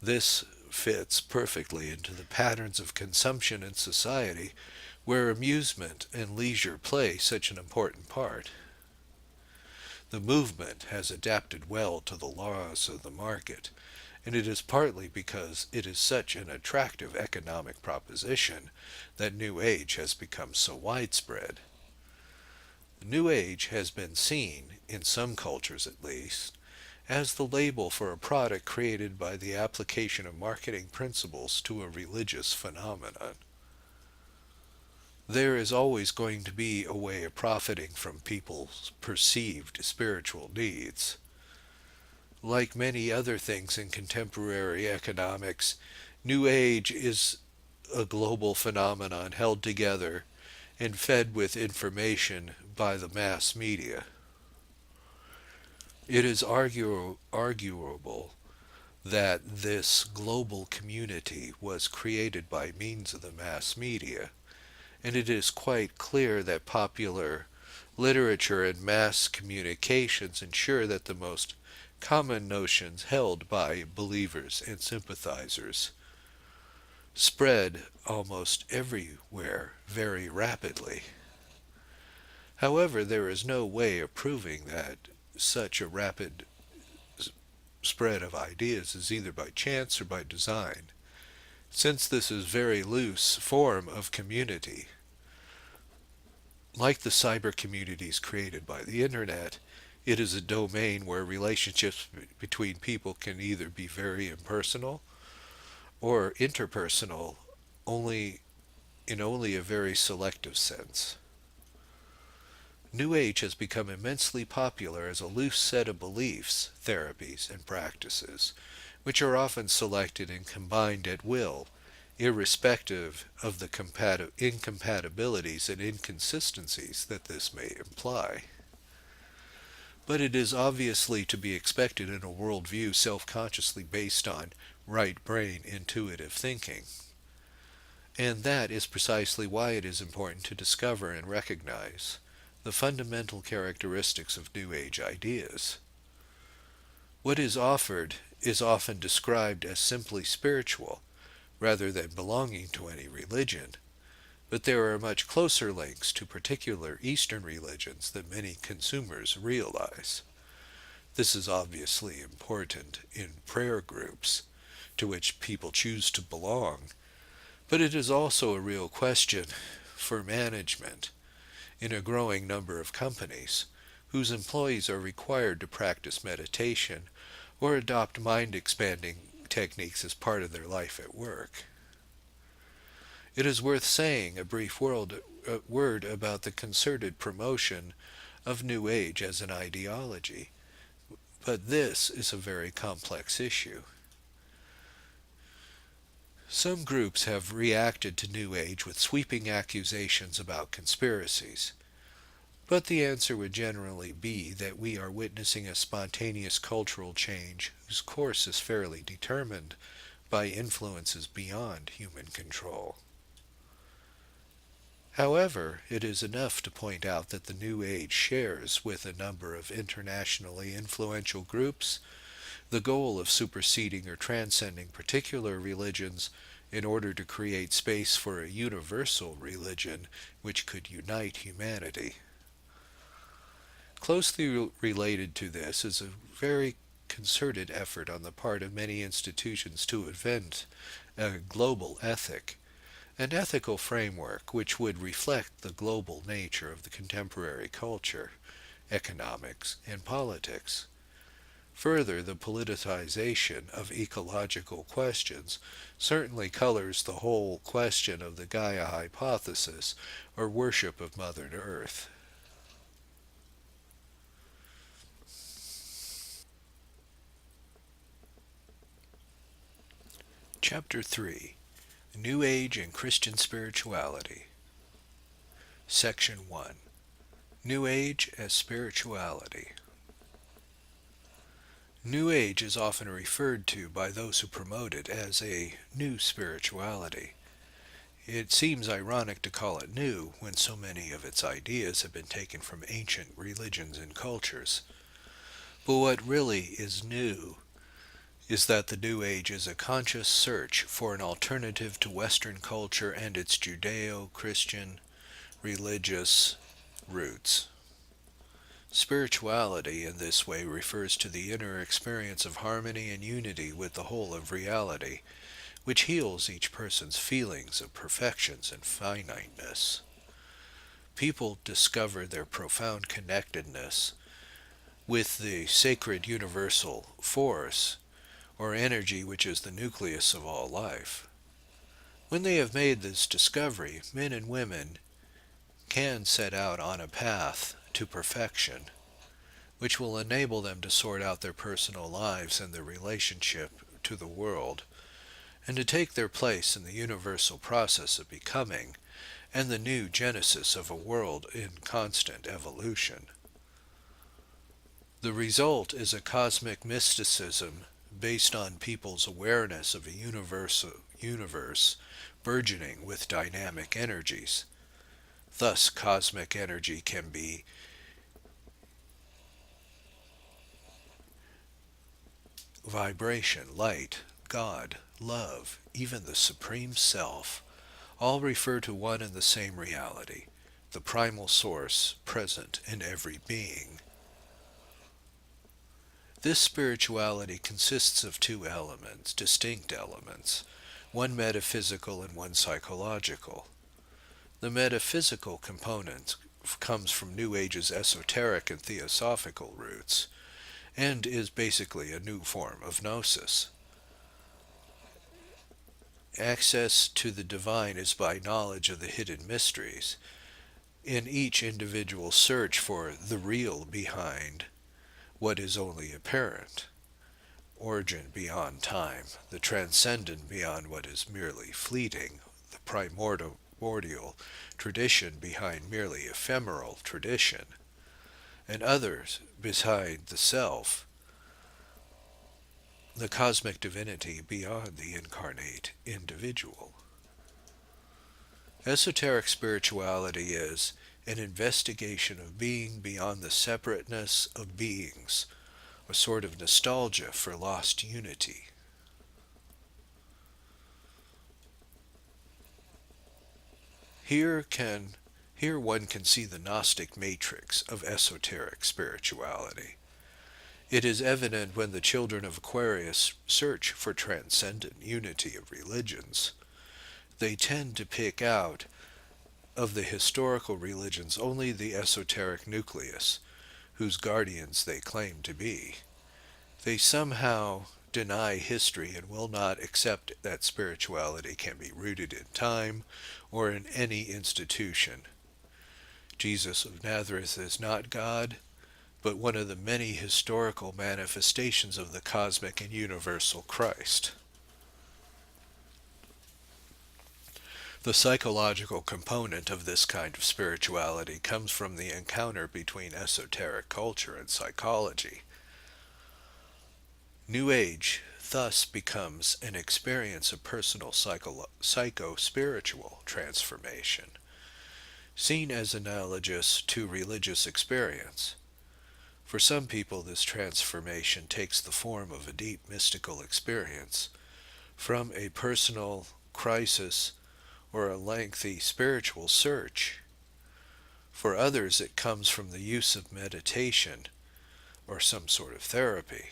This fits perfectly into the patterns of consumption in society where amusement and leisure play such an important part. The movement has adapted well to the laws of the market, and it is partly because it is such an attractive economic proposition that New Age has become so widespread. New Age has been seen, in some cultures at least, as the label for a product created by the application of marketing principles to a religious phenomenon. There is always going to be a way of profiting from people's perceived spiritual needs. Like many other things in contemporary economics, New Age is a global phenomenon held together and fed with information by the mass media. It is arguable that this global community was created by means of the mass media, and it is quite clear that popular literature and mass communications ensure that the most common notions held by believers and sympathizers spread almost everywhere very rapidly. However, there is no way of proving that such a rapid spread of ideas is either by chance or by design, since this is a very loose form of community. Like the cyber communities created by the internet, it is a domain where relationships between people can either be very impersonal or interpersonal only in only a very selective sense. New Age has become immensely popular as a loose set of beliefs, therapies, and practices, which are often selected and combined at will, irrespective of the incompatibilities and inconsistencies that this may imply. But it is obviously to be expected in a worldview self-consciously based on right brain intuitive thinking. And that is precisely why it is important to discover and recognize the fundamental characteristics of New Age ideas. What is offered is often described as simply spiritual, rather than belonging to any religion, but there are much closer links to particular Eastern religions than many consumers realize. This is obviously important in prayer groups, to which people choose to belong, but it is also a real question for management in a growing number of companies whose employees are required to practice meditation or adopt mind-expanding techniques as part of their life at work. It is worth saying a brief word about the concerted promotion of New Age as an ideology, but this is a very complex issue. Some groups have reacted to New Age with sweeping accusations about conspiracies, but the answer would generally be that we are witnessing a spontaneous cultural change whose course is fairly determined by influences beyond human control. However, it is enough to point out that the New Age shares with a number of internationally influential groups the goal of superseding or transcending particular religions in order to create space for a universal religion which could unite humanity. Closely related to this is a very concerted effort on the part of many institutions to invent a global ethic, an ethical framework which would reflect the global nature of the contemporary culture, economics, and politics. Further, the politicization of ecological questions certainly colors the whole question of the Gaia hypothesis, or worship of Mother Earth. Chapter 3: New Age and Christian Spirituality. Section 1: New Age as Spirituality. New Age is often referred to by those who promote it as a new spirituality. It seems ironic to call it new when so many of its ideas have been taken from ancient religions and cultures. But what really is new is that the New Age is a conscious search for an alternative to Western culture and its Judeo-Christian religious roots. Spirituality in this way refers to the inner experience of harmony and unity with the whole of reality, which heals each person's feelings of perfections and finiteness. People discover their profound connectedness with the sacred universal force, or energy which is the nucleus of all life. When they have made this discovery, men and women can set out on a path to perfection, which will enable them to sort out their personal lives and their relationship to the world, and to take their place in the universal process of becoming and the new genesis of a world in constant evolution. The result is a cosmic mysticism based on people's awareness of a universe burgeoning with dynamic energies. Thus, cosmic energy can be vibration, light, God, love, even the Supreme Self, all refer to one and the same reality, the primal source present in every being. This spirituality consists of two elements, distinct elements, one metaphysical and one psychological. The metaphysical component comes from New Age's esoteric and theosophical roots, and is basically a new form of gnosis. Access to the divine is by knowledge of the hidden mysteries, in each individual search for the real behind what is only apparent, origin beyond time, the transcendent beyond what is merely fleeting, the primordial tradition behind merely ephemeral tradition, and others beside the self, the cosmic divinity beyond the incarnate individual. Esoteric spirituality is an investigation of being beyond the separateness of beings, a sort of nostalgia for lost unity. Here one can see the Gnostic matrix of esoteric spirituality. It is evident when the children of Aquarius search for transcendent unity of religions. They tend to pick out of the historical religions only the esoteric nucleus, whose guardians they claim to be. They somehow deny history and will not accept that spirituality can be rooted in time or in any institution. Jesus of Nazareth is not God, but one of the many historical manifestations of the cosmic and universal Christ. The psychological component of this kind of spirituality comes from the encounter between esoteric culture and psychology. New Age thus becomes an experience of personal psycho-spiritual transformation, seen as analogous to religious experience. For some people, this transformation takes the form of a deep mystical experience, from a personal crisis or a lengthy spiritual search. For others, it comes from the use of meditation or some sort of therapy,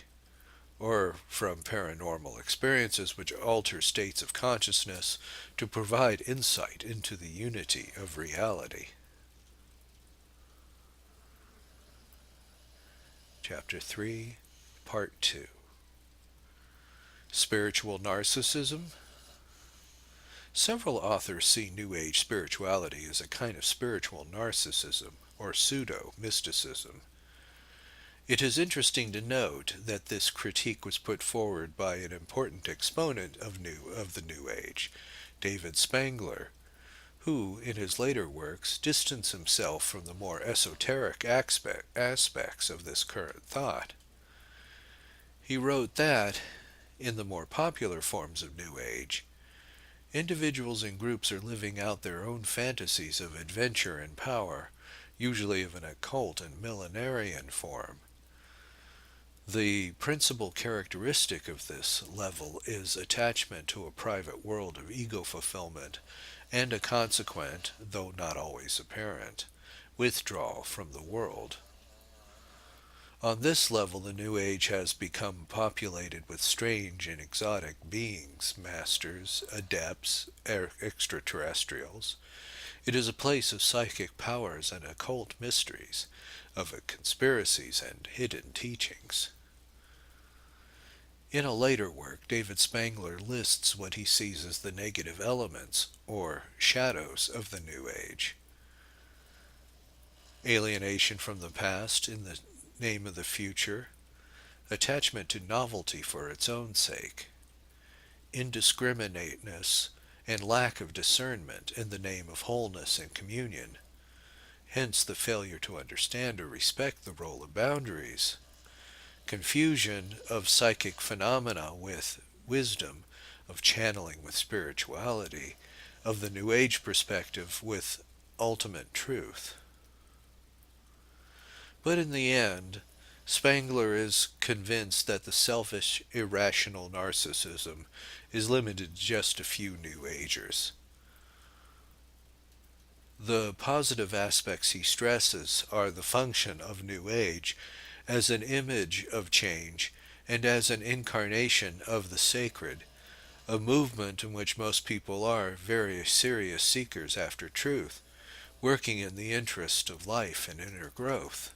or from paranormal experiences which alter states of consciousness to provide insight into the unity of reality. Chapter 3: Part 2. Spiritual Narcissism. Several authors see New Age spirituality as a kind of spiritual narcissism or pseudo-mysticism. It is interesting to note that this critique was put forward by an important exponent of the New Age, David Spangler, who, in his later works, distanced himself from the more esoteric aspects of this current thought. He wrote that, in the more popular forms of New Age, individuals and groups are living out their own fantasies of adventure and power, usually of an occult and millenarian form. The principal characteristic of this level is attachment to a private world of ego fulfillment and a consequent, though not always apparent, withdrawal from the world. On this level, the New Age has become populated with strange and exotic beings, masters, adepts, extraterrestrials. It is a place of psychic powers and occult mysteries, of conspiracies and hidden teachings. In a later work, David Spangler lists what he sees as the negative elements, or shadows, of the New Age. Alienation from the past in the name of the future, attachment to novelty for its own sake, indiscriminateness and lack of discernment in the name of wholeness and communion, hence the failure to understand or respect the role of boundaries, confusion of psychic phenomena with wisdom, of channeling with spirituality, of the New Age perspective with ultimate truth. But in the end, Spangler is convinced that the selfish, irrational narcissism is limited to just a few New Agers. The positive aspects he stresses are the function of New Age as an image of change and as an incarnation of the sacred, a movement in which most people are very serious seekers after truth, working in the interest of life and inner growth.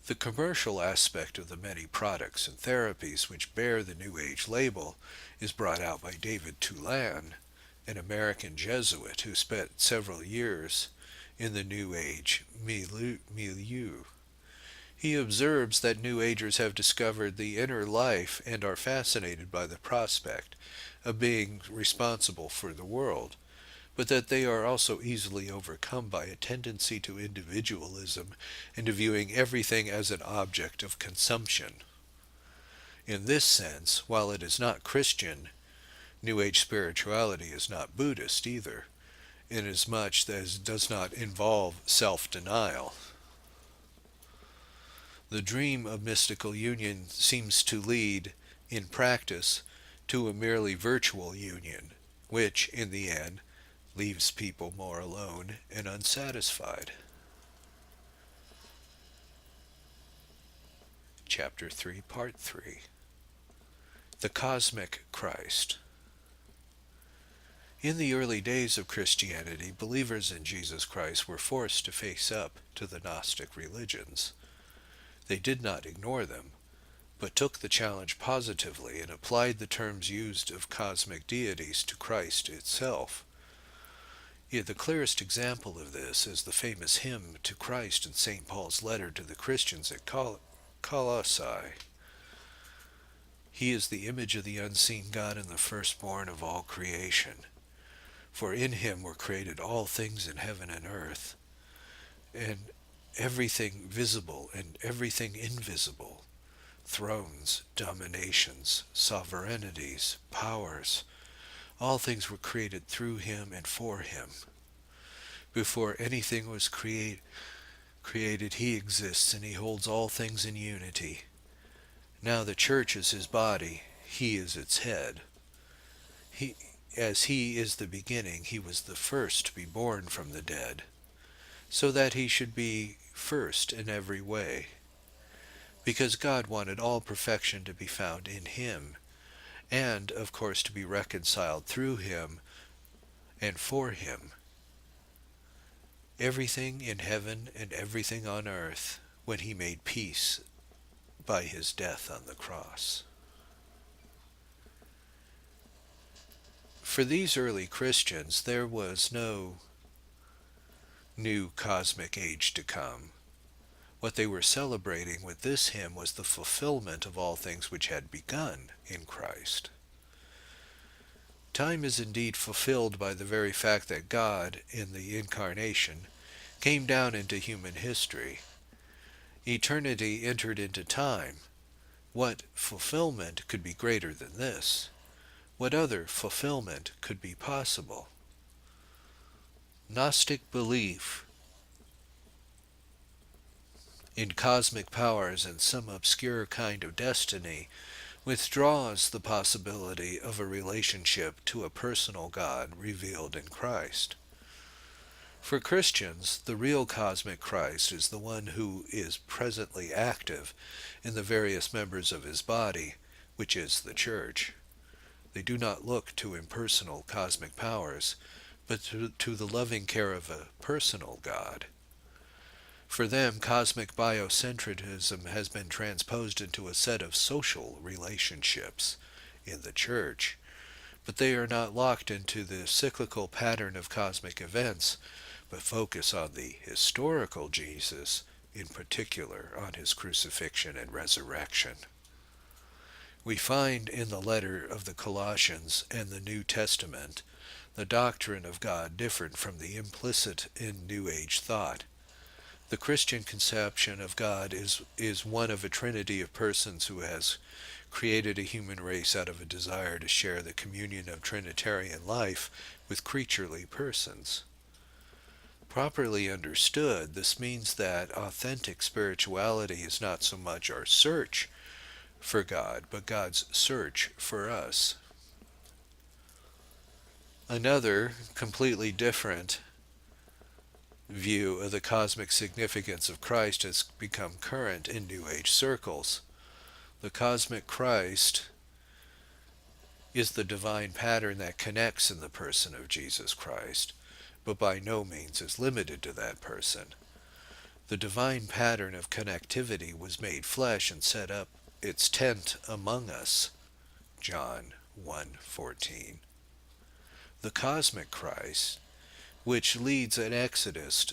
The commercial aspect of the many products and therapies which bear the New Age label is brought out by David Tulane, an American Jesuit who spent several years in the New Age milieu. He observes that New Agers have discovered the inner life and are fascinated by the prospect of being responsible for the world, but that they are also easily overcome by a tendency to individualism and to viewing everything as an object of consumption. In this sense, while it is not Christian, New Age spirituality is not Buddhist either, inasmuch as it does not involve self-denial. The dream of mystical union seems to lead, in practice, to a merely virtual union, which, in the end, leaves people more alone and unsatisfied. Chapter 3, Part 3. The Cosmic Christ. In the early days of Christianity, believers in Jesus Christ were forced to face up to the Gnostic religions. They did not ignore them, but took the challenge positively and applied the terms used of cosmic deities to Christ itself. The clearest example of this is the famous hymn to Christ in St. Paul's letter to the Christians at Colossae. He is the image of the unseen God and the firstborn of all creation. For in him were created all things in heaven and earth, and everything visible and everything invisible, thrones, dominations, sovereignties, powers. All things were created through him and for him. Before anything was created, he exists, and he holds all things in unity. Now the church is his body, he is its head. As he is the beginning, he was the first to be born from the dead, so that he should be first in every way. Because God wanted all perfection to be found in him, and, of course, to be reconciled through him and for him. Everything in heaven and everything on earth, when he made peace by his death on the cross. For these early Christians, there was no new cosmic age to come. What they were celebrating with this hymn was the fulfillment of all things which had begun in Christ. Time is indeed fulfilled by the very fact that God, in the Incarnation, came down into human history. Eternity entered into time. What fulfillment could be greater than this? What other fulfillment could be possible? Gnostic belief in cosmic powers and some obscure kind of destiny withdraws the possibility of a relationship to a personal God revealed in Christ. For Christians, the real cosmic Christ is the one who is presently active in the various members of his body, which is the Church. They do not look to impersonal cosmic powers, but to the loving care of a personal God. For them, cosmic biocentrism has been transposed into a set of social relationships in the Church, but they are not locked into the cyclical pattern of cosmic events, but focus on the historical Jesus, in particular on his crucifixion and resurrection. We find in the letter of the Colossians and the New Testament the doctrine of God different from the implicit in New Age thought. The Christian conception of God is one of a trinity of persons who has created a human race out of a desire to share the communion of Trinitarian life with creaturely persons. Properly understood, this means that authentic spirituality is not so much our search for God, but God's search for us. Another, completely different view of the cosmic significance of Christ has become current in New Age circles. The cosmic Christ is the divine pattern that connects in the person of Jesus Christ, but by no means is limited to that person. The divine pattern of connectivity was made flesh and set up its tent among us. John 1:14. The cosmic Christ, which leads an exodus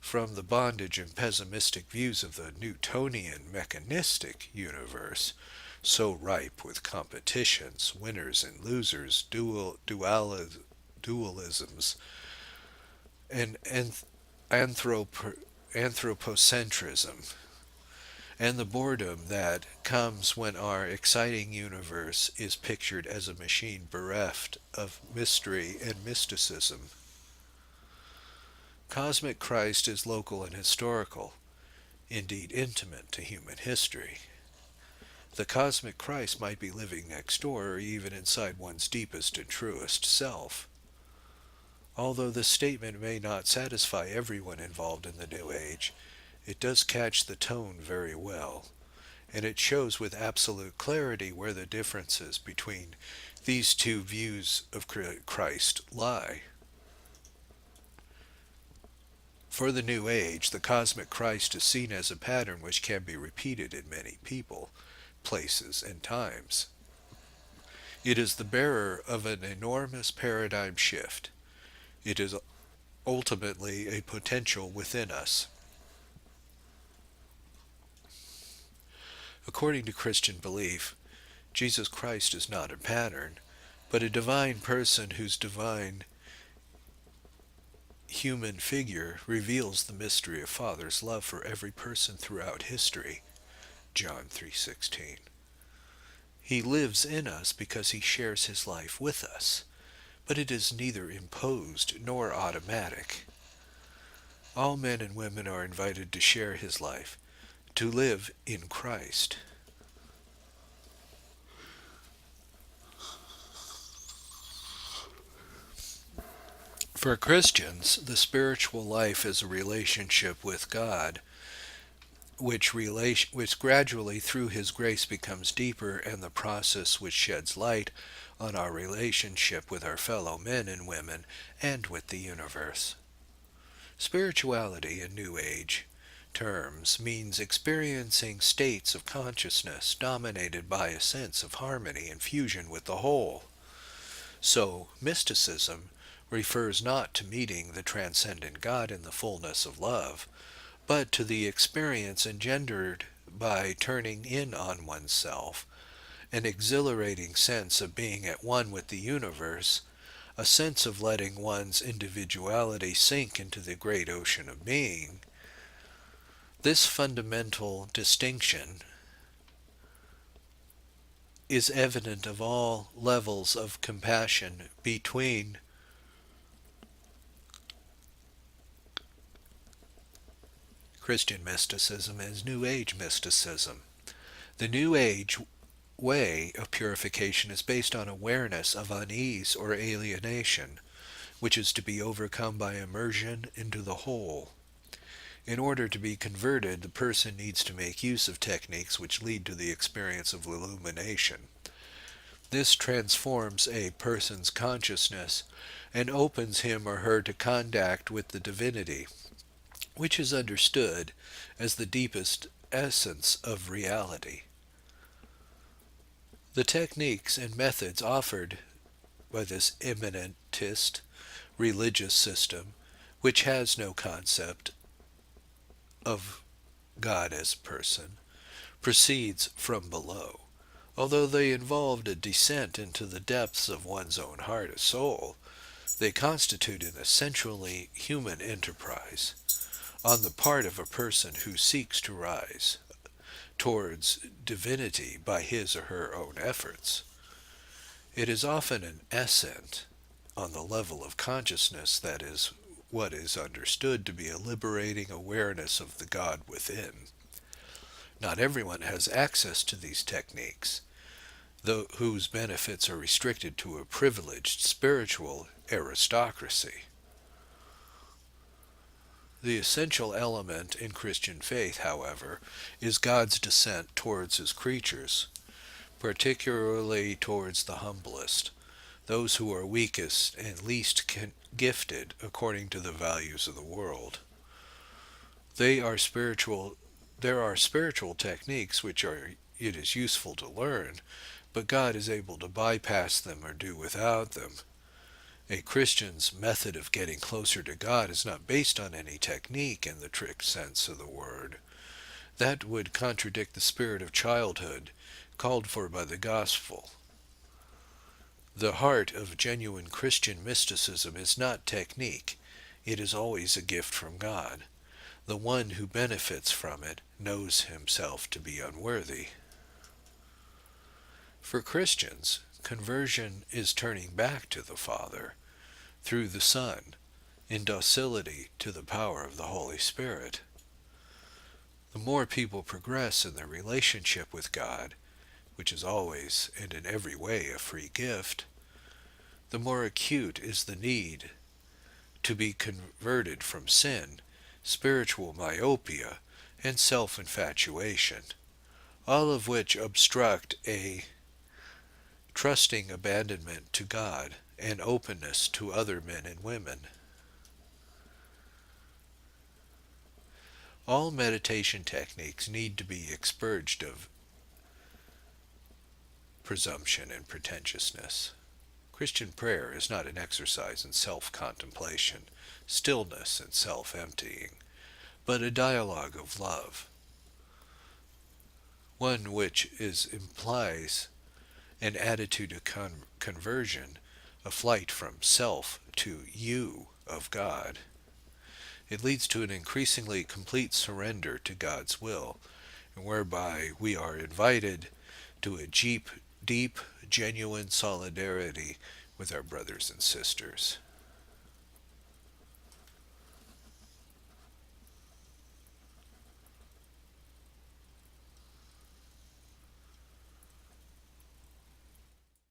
from the bondage and pessimistic views of the Newtonian mechanistic universe, so ripe with competitions, winners and losers, dualisms, and anthropocentrism, and the boredom that comes when our exciting universe is pictured as a machine bereft of mystery and mysticism. Cosmic Christ is local and historical, indeed intimate to human history. The cosmic Christ might be living next door or even inside one's deepest and truest self. Although this statement may not satisfy everyone involved in the New Age, it does catch the tone very well, and it shows with absolute clarity where the differences between these two views of Christ lie. For the New Age, the cosmic Christ is seen as a pattern which can be repeated in many people, places, and times. It is the bearer of an enormous paradigm shift. It is ultimately a potential within us. According to Christian belief, Jesus Christ is not a pattern, but a divine person whose divine human figure reveals the mystery of Father's love for every person throughout history. John 3:16. He lives in us because he shares his life with us, but it is neither imposed nor automatic. All men and women are invited to share his life, to live in Christ. For Christians, the spiritual life is a relationship with God, which gradually through his grace becomes deeper, and the process which sheds light on our relationship with our fellow men and women and with the universe. Spirituality in New Age terms means experiencing states of consciousness dominated by a sense of harmony and fusion with the whole. So, mysticism refers not to meeting the transcendent God in the fullness of love, but to the experience engendered by turning in on oneself, an exhilarating sense of being at one with the universe, a sense of letting one's individuality sink into the great ocean of being. This fundamental distinction is evident of all levels of compassion between Christian mysticism and New Age mysticism. The New Age way of purification is based on awareness of unease or alienation, which is to be overcome by immersion into the whole. In order to be converted, the person needs to make use of techniques which lead to the experience of illumination. This transforms a person's consciousness and opens him or her to contact with the divinity, which is understood as the deepest essence of reality. The techniques and methods offered by this immanentist religious system, which has no concept of God as a person, proceeds from below. Although they involved a descent into the depths of one's own heart or soul, they constitute an essentially human enterprise on the part of a person who seeks to rise towards divinity by his or her own efforts. It is often an ascent on the level of consciousness that is what is understood to be a liberating awareness of the God within. Not everyone has access to these techniques, though whose benefits are restricted to a privileged spiritual aristocracy. The essential element in Christian faith, however, is God's descent towards his creatures, particularly towards the humblest, those who are weakest and least gifted according to the values of the world. There are spiritual techniques which it is useful to learn, but God is able to bypass them or do without them. A Christian's method of getting closer to God is not based on any technique in the strict sense of the word. That would contradict the spirit of childhood called for by the gospel. The heart of genuine Christian mysticism is not technique. It is always a gift from God. The one who benefits from it knows himself to be unworthy. For Christians, conversion is turning back to the Father through the Son in docility to the power of the Holy Spirit. The more people progress in their relationship with God, which is always and in every way a free gift, the more acute is the need to be converted from sin, spiritual myopia, and self-infatuation, all of which obstruct a trusting abandonment to God and openness to other men and women. All meditation techniques need to be expurged of presumption and pretentiousness. Christian prayer is not an exercise in self-contemplation, stillness, and self-emptying, but a dialogue of love, one which implies an attitude of conversion, a flight from self to you of God. It leads to an increasingly complete surrender to God's will, and whereby we are invited to a deep, genuine solidarity with our brothers and sisters.